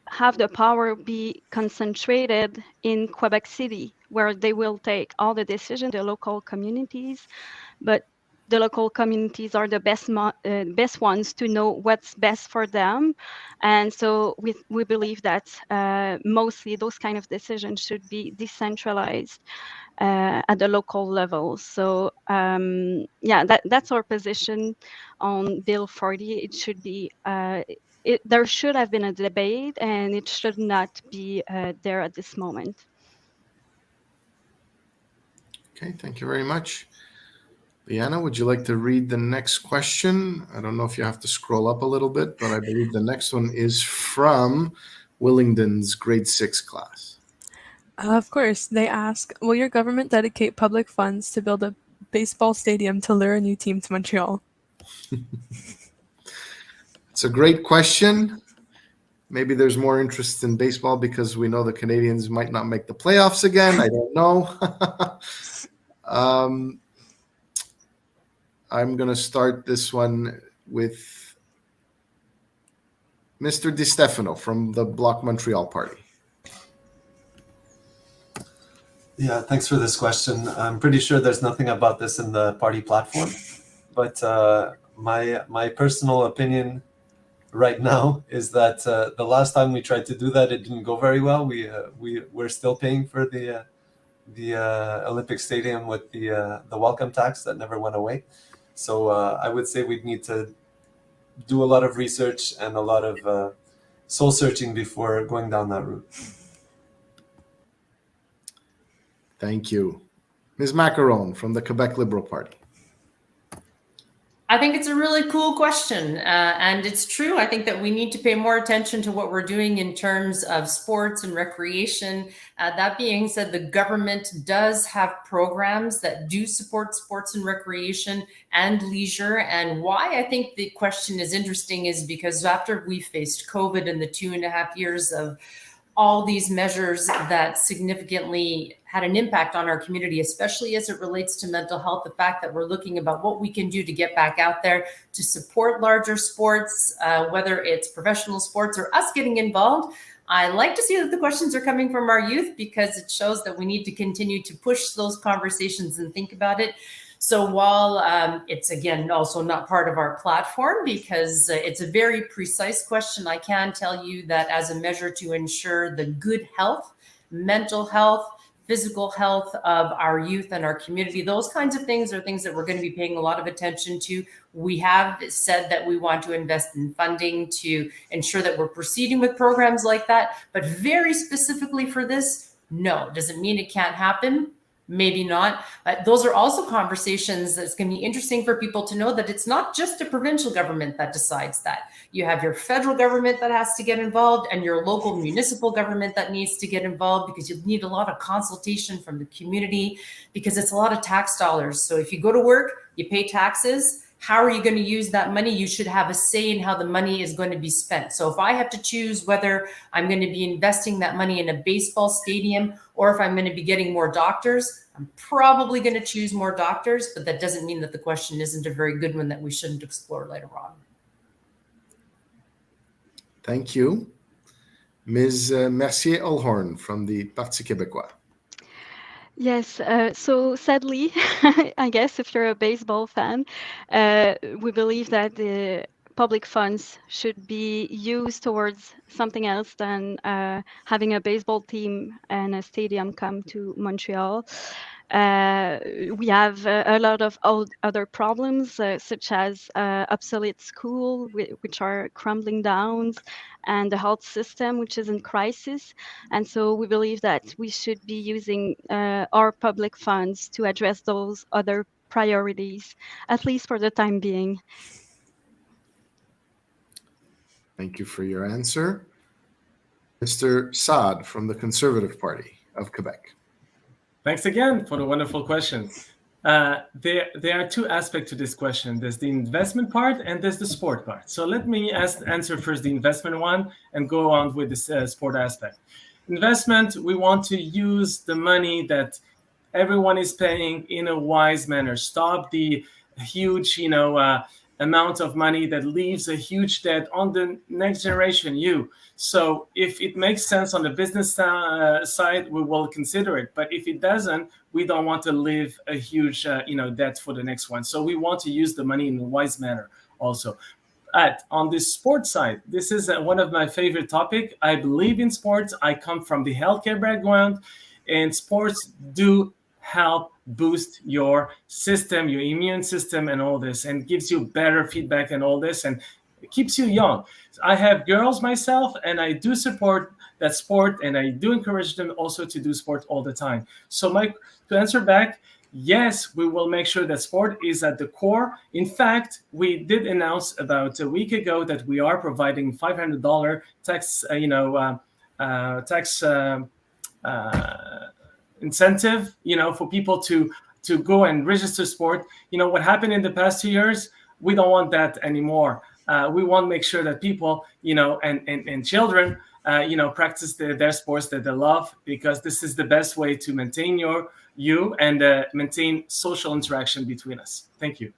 have the power be concentrated in Quebec City, where they will take all the decisions, the local communities, but the local communities are the best ones to know what's best for them. And so we believe that mostly those kind of decisions should be decentralized at the local level. So that's our position on Bill 40. It should be there should have been a debate, and it should not be there at this moment. Okay, thank you very much. Liana, would you like to read the next question? I don't know if you have to scroll up a little bit, but I believe the next one is from Willingdon's grade 6 class. Of course. They ask, will your government dedicate public funds to build a baseball stadium to lure a new team to Montreal? It's a great question. Maybe there's more interest in baseball because we know the Canadians might not make the playoffs again. I don't know. I'm going to start this one with Mr. Stefano from the Bloc Montreal Party. Yeah, thanks for this question. I'm pretty sure there's nothing about this in the party platform, but my personal opinion right now is that the last time we tried to do that, it didn't go very well. We're still paying for the Olympic Stadium with the welcome tax that never went away. So I would say we'd need to do a lot of research and a lot of soul searching before going down that route. Thank you. Ms. Maccarone from the Quebec Liberal Party. I think it's a really cool question. And it's true. I think that we need to pay more attention to what we're doing in terms of sports and recreation. That being said, the government does have programs that do support sports and recreation and leisure. And why I think the question is interesting is because after we faced COVID and the 2.5 years of all these measures that significantly had an impact on our community, especially as it relates to mental health, the fact that we're looking about what we can do to get back out there to support larger sports, whether it's professional sports or us getting involved. I like to see that the questions are coming from our youth because it shows that we need to continue to push those conversations and think about it. So while it's, again, also not part of our platform because it's a very precise question, I can tell you that as a measure to ensure the good health, mental health, physical health of our youth and our community, those kinds of things are things that we're going to be paying a lot of attention to. We have said that we want to invest in funding to ensure that we're proceeding with programs like that. But very specifically for this, no. Does it mean it can't happen? Maybe not. But those are also conversations that's going to be interesting for people to know that it's not just a provincial government that decides that. You have your federal government that has to get involved and your local municipal government that needs to get involved because you need a lot of consultation from the community because it's a lot of tax dollars. So if you go to work, you pay taxes. How are you going to use that money? You should have a say in how the money is going to be spent. So if I have to choose whether I'm going to be investing that money in a baseball stadium or if I'm going to be getting more doctors, I'm probably going to choose more doctors, but that doesn't mean that the question isn't a very good one that we shouldn't explore later on. Thank you. Ms. Mercier-Ullhorn from the Parti Quebecois. Yes, so sadly, I guess if you're a baseball fan, we believe that the public funds should be used towards something else than having a baseball team and a stadium come to Montreal. We have a lot of other problems, such as obsolete school, which are crumbling down, and the health system, which is in crisis. And so we believe that we should be using our public funds to address those other priorities, at least for the time being. Thank you for your answer. Mr. Saad from the Conservative Party of Quebec. Thanks again for the wonderful question. There are two aspects to this question. There's the investment part and there's the sport part. So let me answer first the investment one and go on with the sport aspect. Investment, we want to use the money that everyone is paying in a wise manner. Stop the huge, amount of money that leaves a huge debt on the next generation, you. So if it makes sense on the business side, we will consider it. But if it doesn't, we don't want to leave a huge, debt for the next one. So we want to use the money in a wise manner also. On the sports side, this is one of my favorite topics. I believe in sports. I come from the healthcare background, and sports do help boost your system, your immune system, and all this, and gives you better feedback and all this, and it keeps you young. I have girls myself, and I do support that sport, and I do encourage them also to do sport all the time. So, Mike, to answer back, yes, we will make sure that sport is at the core. In fact, we did announce about a week ago that we are providing $500 tax, incentive, for people to go and register sport. What happened in the past 2 years, we don't want that anymore. We want to make sure that people, and children, practice their sports that they love, because this is the best way to maintain you and maintain social interaction between us. Thank you.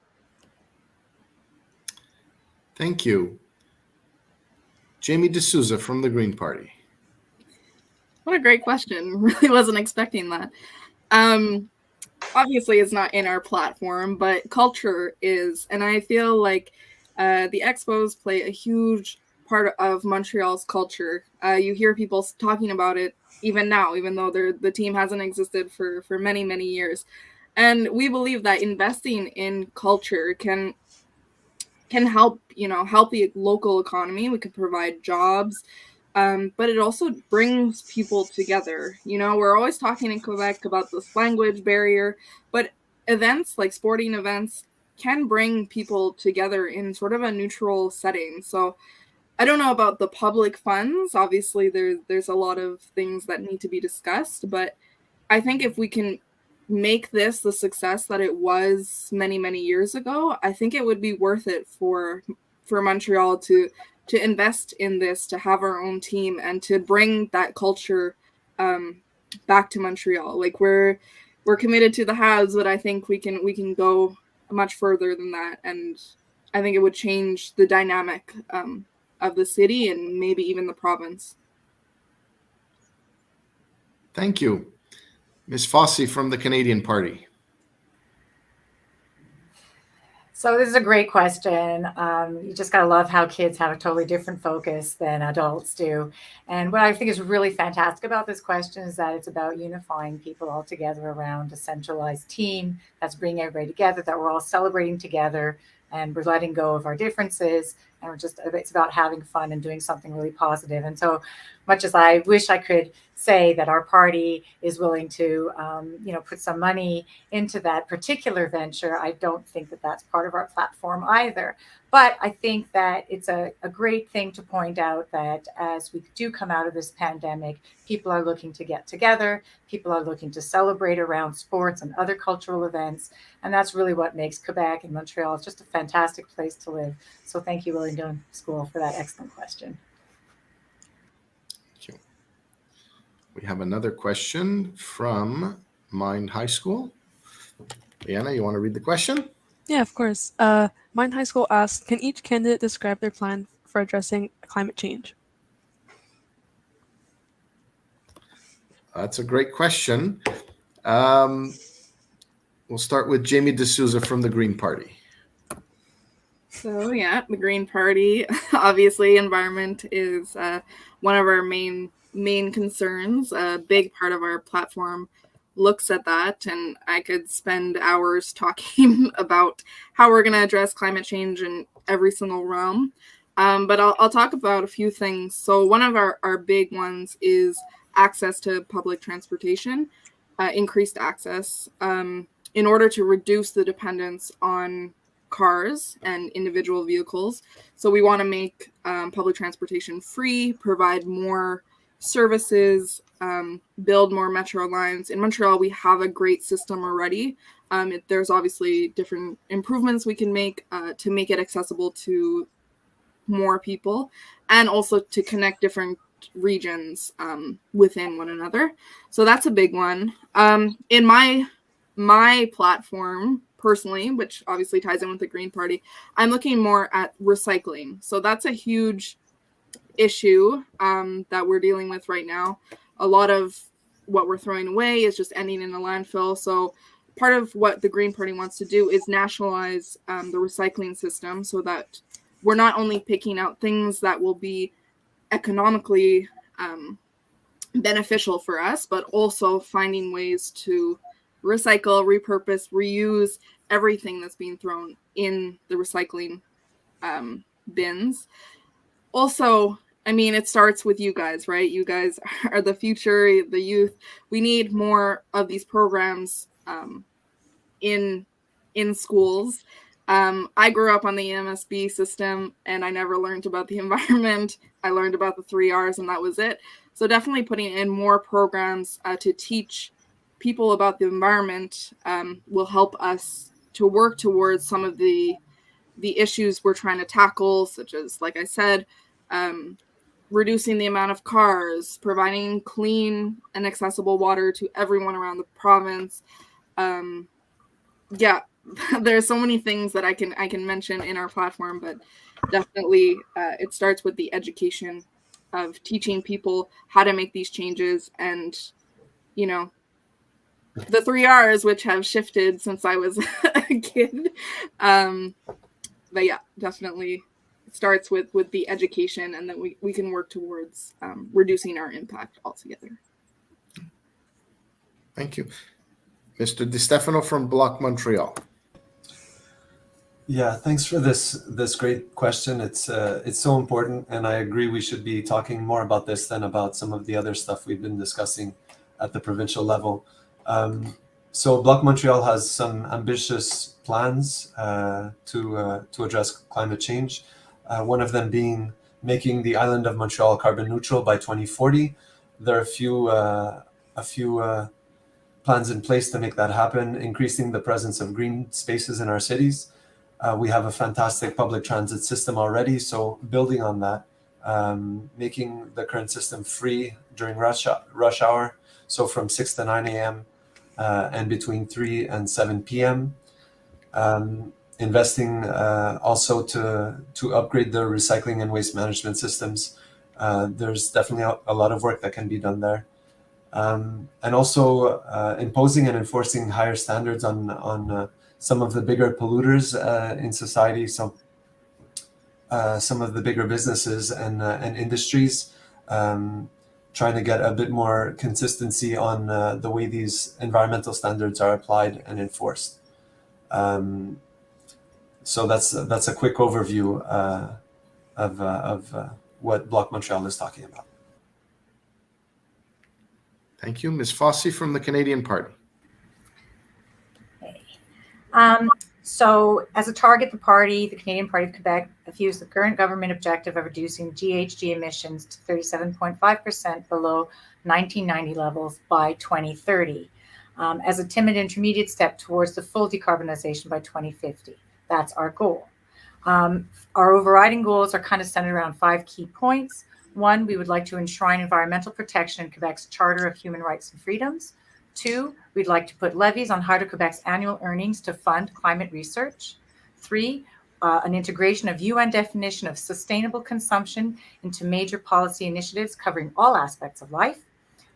Thank you. Jamie D'Souza from the Green Party. What a great question. Really wasn't expecting that. Obviously, it's not in our platform, but culture is. And I feel like the Expos play a huge part of Montreal's culture. You hear people talking about it even now, even though the team hasn't existed for many, many years. And we believe that investing in culture can help, help the local economy. We could provide jobs. But it also brings people together. We're always talking in Quebec about this language barrier, but events like sporting events can bring people together in sort of a neutral setting. So I don't know about the public funds. Obviously, there's a lot of things that need to be discussed, but I think if we can make this the success that it was many, many years ago, I think it would be worth it for Montreal to invest in this, to have our own team, and to bring that culture back to Montreal. Like we're committed to the haves, but I think we can go much further than that, and I think it would change the dynamic of the city and maybe even the province. Thank you. Ms. Fossey from the Canadian Party. So this is a great question. You just gotta love how kids have a totally different focus than adults do. And what I think is really fantastic about this question is that it's about unifying people all together around a centralized team that's bringing everybody together, that we're all celebrating together, and we're letting go of our differences, and it's about having fun and doing something really positive. And so much as I wish I could say that our party is willing to, put some money into that particular venture, I don't think that that's part of our platform either. But I think that it's a great thing to point out that as we do come out of this pandemic, people are looking to get together, people are looking to celebrate around sports and other cultural events. And that's really what makes Quebec and Montreal just a fantastic place to live. So thank you, Wellington School, for that excellent question. Thank you. We have another question from Mind High School. Liana, you want to read the question? Yeah, of course. Mind High School asks, can each candidate describe their plan for addressing climate change? That's a great question. We'll start with Jamie D'Souza from the Green Party. So yeah, the Green Party, obviously environment is one of our main concerns. A big part of our platform looks at that, and I could spend hours talking about how we're going to address climate change in every single realm. But I'll talk about a few things. So one of our big ones is access to public transportation, increased access, in order to reduce the dependence on cars and individual vehicles. So we want to make public transportation free, provide more services, build more metro lines. In Montreal, we have a great system already. There's obviously different improvements we can make to make it accessible to more people, and also to connect different regions within one another. So that's a big one. In my platform, personally, which obviously ties in with the Green Party, I'm looking more at recycling. So that's a huge issue that we're dealing with right now. A lot of what we're throwing away is just ending in a landfill. So part of what the Green Party wants to do is nationalize the recycling system, so that we're not only picking out things that will be economically beneficial for us, but also finding ways to recycle, repurpose, reuse everything that's being thrown in the recycling bins. Also, I mean, it starts with you guys, right? You guys are the future, the youth. We need more of these programs in schools. I grew up on the EMSB system, and I never learned about the environment. I learned about the 3 R's, and that was it. So definitely putting in more programs to teach people about the environment will help us to work towards some of the issues we're trying to tackle, such as, like I said, reducing the amount of cars, providing clean and accessible water to everyone around the province. There's so many things that I can mention in our platform, but definitely it starts with the education of teaching people how to make these changes, and the 3 R's, which have shifted since I was a kid. But yeah, definitely it starts with the education, and then we can work towards reducing our impact altogether. Thank you. Mr. Stefano from Bloc Montreal. Yeah, thanks for this great question. It's so important, and I agree we should be talking more about this than about some of the other stuff we've been discussing at the provincial level. So Bloc Montreal has some ambitious plans to address climate change. One of them being making the island of Montreal carbon neutral by 2040. There are a few plans in place to make that happen, increasing the presence of green spaces in our cities. We have a fantastic public transit system already, so building on that, making the current system free during rush hour, so from 6 to 9 a.m. And between 3 and 7 p.m. Investing also to upgrade the recycling and waste management systems. There's definitely a lot of work that can be done there. And also imposing and enforcing higher standards on some of the bigger polluters in society. So some of the bigger businesses and industries, trying to get a bit more consistency on the way these environmental standards are applied and enforced. So that's a quick overview of what Bloc Montreal is talking about. Thank you. Ms. Fossey from the Canadian Party. So as a target, the party, the Canadian Party of Quebec, views the current government objective of reducing GHG emissions to 37.5% below 1990 levels by 2030 as a timid intermediate step towards the full decarbonization by 2050. That's our goal. Our overriding goals are kind of centered around 5 key points. 1, we would like to enshrine environmental protection in Quebec's Charter of Human Rights and Freedoms. 2, we'd like to put levies on Hydro-Quebec's annual earnings to fund climate research. 3, an integration of UN definition of sustainable consumption into major policy initiatives covering all aspects of life.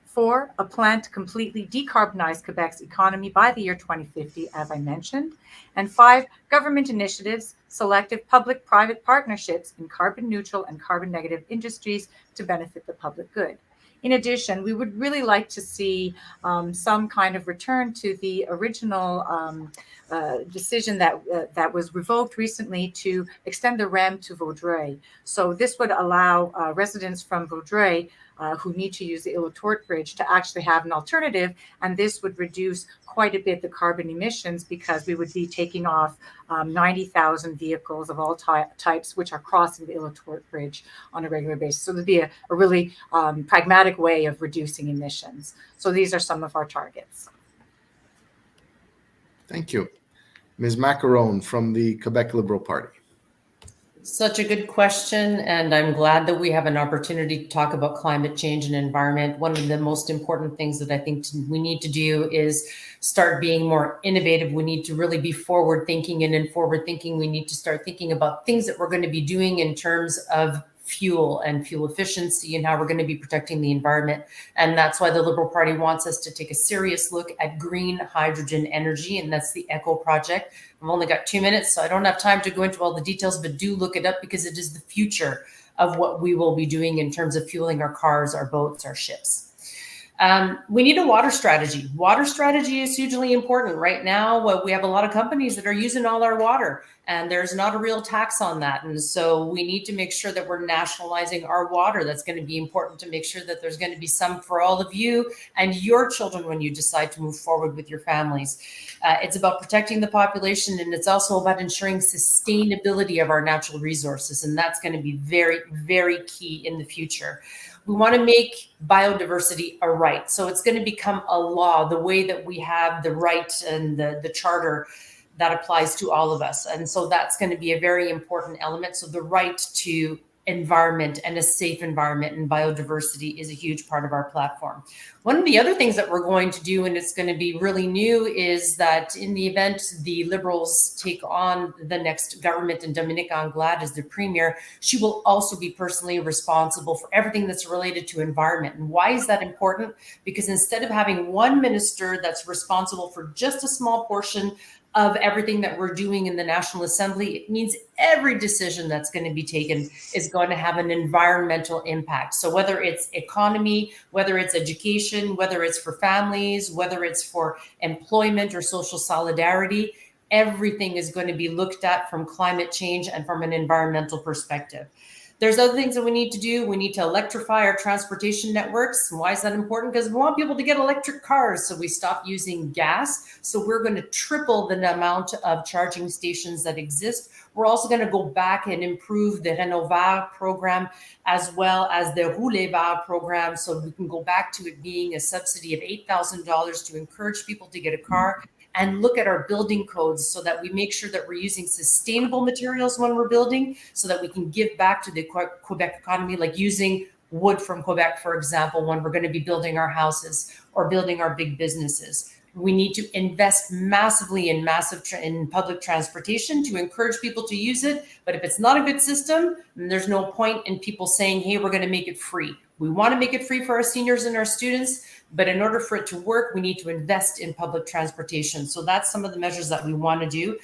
4, a plan to completely decarbonize Quebec's economy by the year 2050, as I mentioned. And 5, government initiatives, selective public-private partnerships in carbon neutral and carbon negative industries to benefit the public good. In addition, we would really like to see some kind of return to the original decision that was revoked recently to extend the REM to Vaudreuil. So this would allow residents from Vaudreuil who need to use the Île-aux-Torts Bridge to actually have an alternative, and this would reduce quite a bit the carbon emissions because we would be taking off 90,000 vehicles of all types which are crossing the Île-aux-Torts Bridge on a regular basis. So there'd be a really pragmatic way of reducing emissions. So these are some of our targets. Thank you. Ms. Maccarone from the Quebec Liberal Party. Such a good question, and I'm glad that we have an opportunity to talk about climate change and environment. One of the most important things that I think we need to do is start being more innovative. We need to really be forward thinking, and in forward thinking, we need to start thinking about things that we're going to be doing in terms of fuel and fuel efficiency and how we're going to be protecting the environment. And that's why the Liberal Party wants us to take a serious look at green hydrogen energy, and that's the ECHO project. I've only got 2 minutes, so I don't have time to go into all the details, but do look it up because it is the future of what we will be doing in terms of fueling our cars, our boats, our ships. We need a water strategy. Water strategy is hugely important. Right now, we have a lot of companies that are using all our water, and there's not a real tax on that. And so we need to make sure that we're nationalizing our water. That's going to be important to make sure that there's going to be some for all of you and your children when you decide to move forward with your families. It's about protecting the population, and it's also about ensuring sustainability of our natural resources. And that's going to be very, very key in the future. We want to make biodiversity a right. So it's going to become a law, the way that we have the right and the charter that applies to all of us. And so that's going to be a very important element. So the right to environment and a safe environment and biodiversity is a huge part of our platform. One of the other things that we're going to do, and it's going to be really new, is that in the event the Liberals take on the next government and Dominique Anglade as the premier, she will also be personally responsible for everything that's related to environment. And why is that important? Because instead of having one minister that's responsible for just a small portion of everything that we're doing in the National Assembly, it means every decision that's going to be taken is going to have an environmental impact. So whether it's economy, whether it's education, whether it's for families, whether it's for employment or social solidarity, everything is going to be looked at from climate change and from an environmental perspective. There's other things that we need to do. We need to electrify our transportation networks. And why is that important? Because we want people to get electric cars, so we stop using gas. So we're going to triple the amount of charging stations that exist. We're also going to go back and improve the Renovar program as well as the Rouler program, so we can go back to it being a subsidy of $8,000 to encourage people to get a car, and look at our building codes so that we make sure that we're using sustainable materials when we're building, so that we can give back to the Quebec economy, like using wood from Quebec, for example, when we're going to be building our houses or building our big businesses. We need to invest massively in public transportation to encourage people to use it. But if it's not a good system, then there's no point in people saying, hey, we're going to make it free. We want to make it free for our seniors and our students, but in order for it to work, we need to invest in public transportation. So that's some of the measures that we want to do.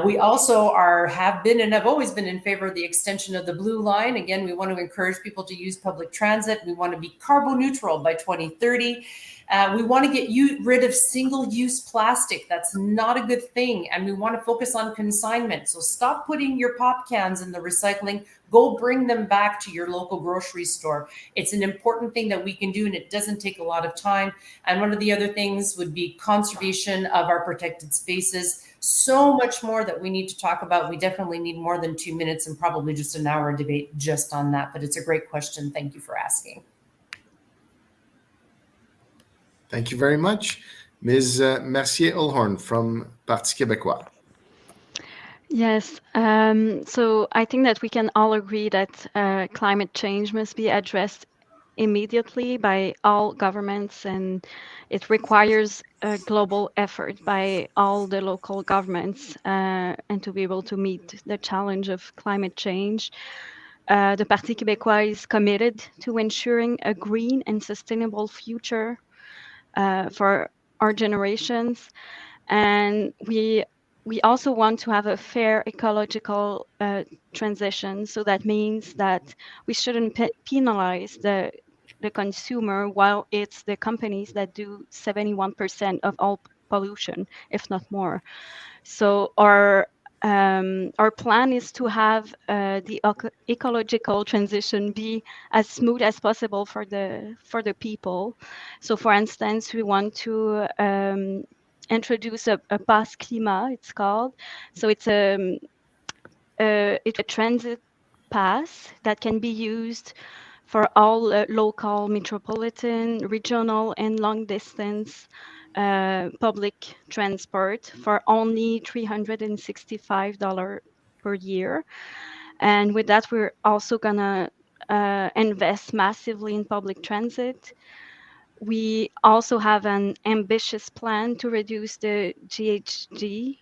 We also have been and have always been in favor of the extension of the Blue Line. Again, we want to encourage people to use public transit. We want to be carbon neutral by 2030. We want to get rid of single-use plastic. That's not a good thing. And we want to focus on consignment. So stop putting your pop cans in the recycling. Go bring them back to your local grocery store. It's an important thing that we can do, and it doesn't take a lot of time. And one of the other things would be conservation of our protected spaces. So much more that we need to talk about. We definitely need more than 2 minutes and probably just an hour debate just on that. But it's a great question. Thank you for asking. Thank you very much. Ms. Mercier-Ullhorn from Parti Quebecois. Yes, so I think that we can all agree that climate change must be addressed immediately by all governments, and it requires a global effort by all the local governments and to be able to meet the challenge of climate change. The Parti Québécois is committed to ensuring a green and sustainable future for our generations, and we also want to have a fair ecological transition. So that means that we shouldn't penalize the consumer, while it's the companies that do 71% of all pollution, if not more. So our plan is to have the ecological transition be as smooth as possible for the people. So, for instance, we want to introduce a pass climat, it's called. So it's a transit pass that can be used for all local, metropolitan, regional, and long distance public transport for only $365 per year. And with that, we're also gonna invest massively in public transit. We also have an ambitious plan to reduce the GHG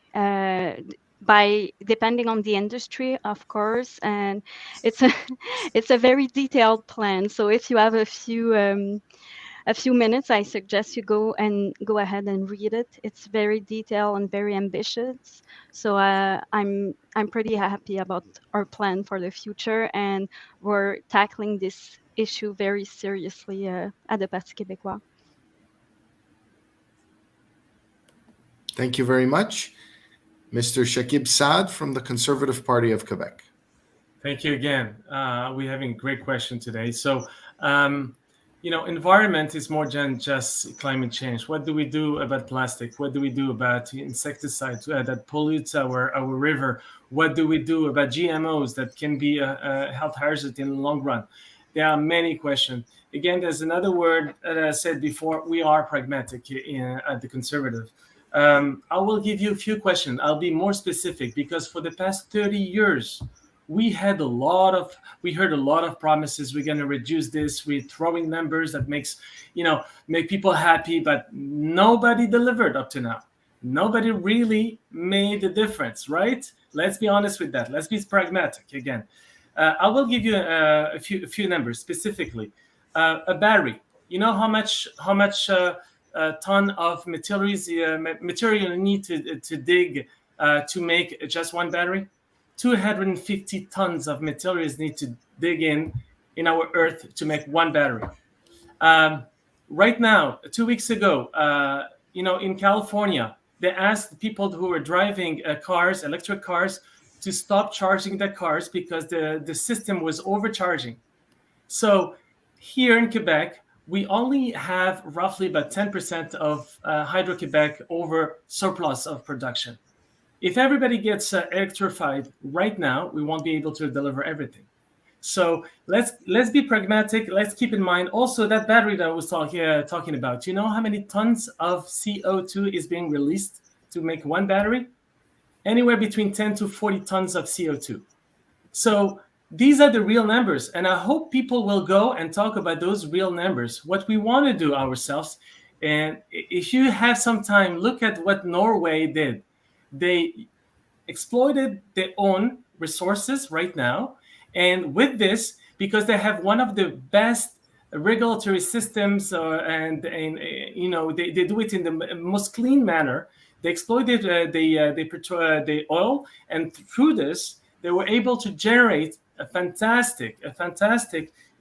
by depending on the industry, of course, and it's a very detailed plan. So if you have a few minutes, I suggest you go ahead and read it. It's very detailed and very ambitious. So I'm pretty happy about our plan for the future, and we're tackling this issue very seriously at the Parti Québécois. Thank you very much. Mr. Chakib Saad from the Conservative Party of Quebec. Thank you again. We're having a great question today. So, environment is more than just climate change. What do we do about plastic? What do we do about insecticides that pollutes our river? What do we do about GMOs that can be a health hazard in the long run? There are many questions. Again, there's another word that I said before. We are pragmatic at the Conservative. I will give you a few questions. I'll be more specific because for the past 30 years, we heard a lot of promises. We're going to reduce this. We're throwing numbers that make people happy, but nobody delivered up to now. Nobody really made a difference, right? Let's be honest with that. Let's be pragmatic again. I will give you a few numbers specifically. A battery. You know how much ton of material you need to dig to make just one battery? 250 tons of materials need to dig in our earth to make one battery. Right now, 2 weeks ago, in California, they asked the people who were driving electric cars, to stop charging the cars because the system was overcharging. So here in Quebec, we only have roughly about 10% of Hydro-Quebec over surplus of production. If everybody gets electrified right now, we won't be able to deliver everything. So let's be pragmatic. Let's keep in mind also that battery that I was talking about. You know how many tons of CO2 is being released to make one battery? Anywhere between 10 to 40 tons of CO2. So these are the real numbers. And I hope people will go and talk about those real numbers, what we want to do ourselves. And if you have some time, look at what Norway did. They exploited their own resources right now. And with this, because they have one of the best regulatory systems and you know, they do it in the most clean manner. They exploited the oil, and through this, they were able to generate a fantastic,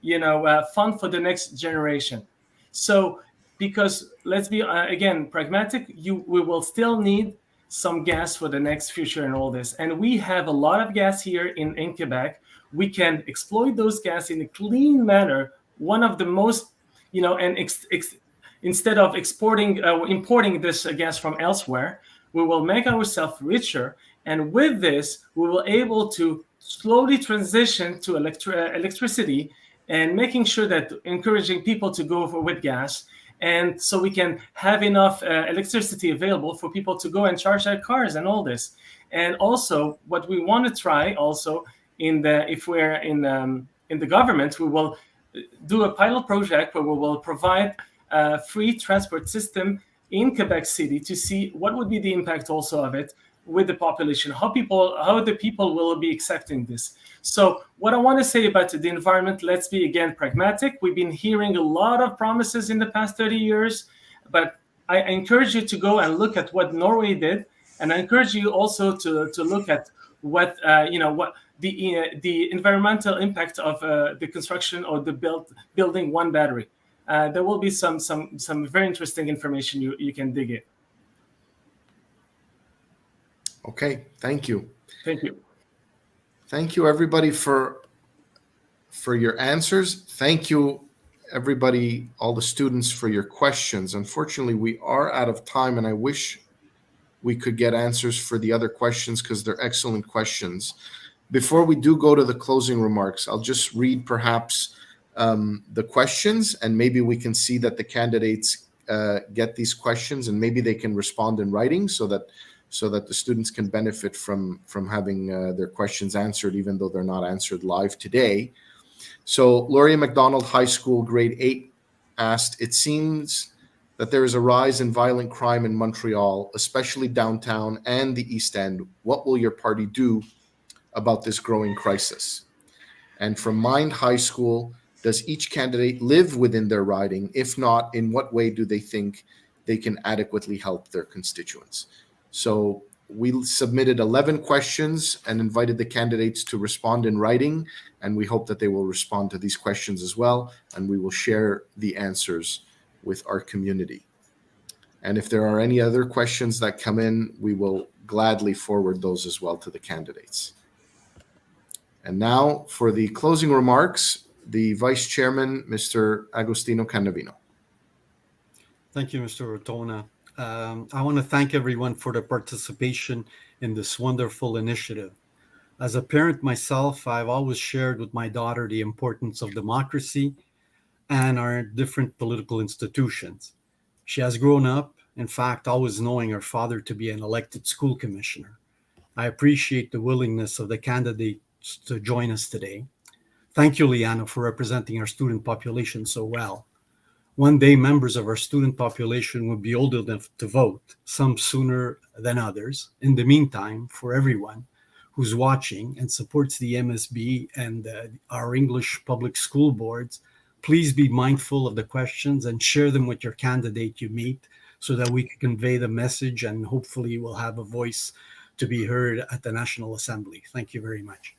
you know, fund for the next generation. So, because let's be again pragmatic, we will still need some gas for the next future and all this, and we have a lot of gas here in Quebec. We can exploit those gas in a clean manner. One of the most, you know, and instead of importing this gas from elsewhere, we will make ourselves richer. And with this, we will able to slowly transition to electricity and making sure that encouraging people to go with gas. And so we can have enough electricity available for people to go and charge their cars and all this. And also what we want to try also if we're in the government, we will do a pilot project where we will provide a free transport system in Quebec City to see what would be the impact also of it with the population, how the people will be accepting this. So what I want to say about the environment, let's be again pragmatic. We've been hearing a lot of promises in the past 30 years, but I encourage you to go and look at what Norway did, and I encourage you also to look at what what the environmental impact of the construction or the building one battery. There will be some very interesting information you can dig in. Okay, thank you. Thank you. Thank you, everybody, for your answers. Thank you, everybody, all the students, for your questions. Unfortunately, we are out of time, and I wish we could get answers for the other questions because they're excellent questions. Before we do go to the closing remarks, I'll just read perhaps the questions, and maybe we can see that the candidates get these questions, and maybe they can respond in writing so that the students can benefit from having their questions answered, even though they're not answered live today. So Laurier MacDonald High School, grade 8, asked, it seems that there is a rise in violent crime in Montreal, especially downtown and the East End. What will your party do about this growing crisis? And from Mind High School, does each candidate live within their riding? If not, in what way do they think they can adequately help their constituents? So we submitted 11 questions and invited the candidates to respond in writing, and we hope that they will respond to these questions as well, and we will share the answers with our community. And if there are any other questions that come in, we will gladly forward those as well to the candidates. And now for the closing remarks, the Vice Chairman, Mr. Agostino Cannavino. Thank you, Mr. Ortona. I want to thank everyone for their participation in this wonderful initiative. As a parent myself, I've always shared with my daughter the importance of democracy and our different political institutions. She has grown up, in fact, always knowing her father to be an elected school commissioner. I appreciate the willingness of the candidates to join us today. Thank you, Liana, for representing our student population so well. One day, members of our student population will be old enough to vote, some sooner than others. In the meantime, for everyone who's watching and supports the EMSB and our English public school boards, please be mindful of the questions and share them with your candidate you meet so that we can convey the message and hopefully we'll have a voice to be heard at the National Assembly. Thank you very much.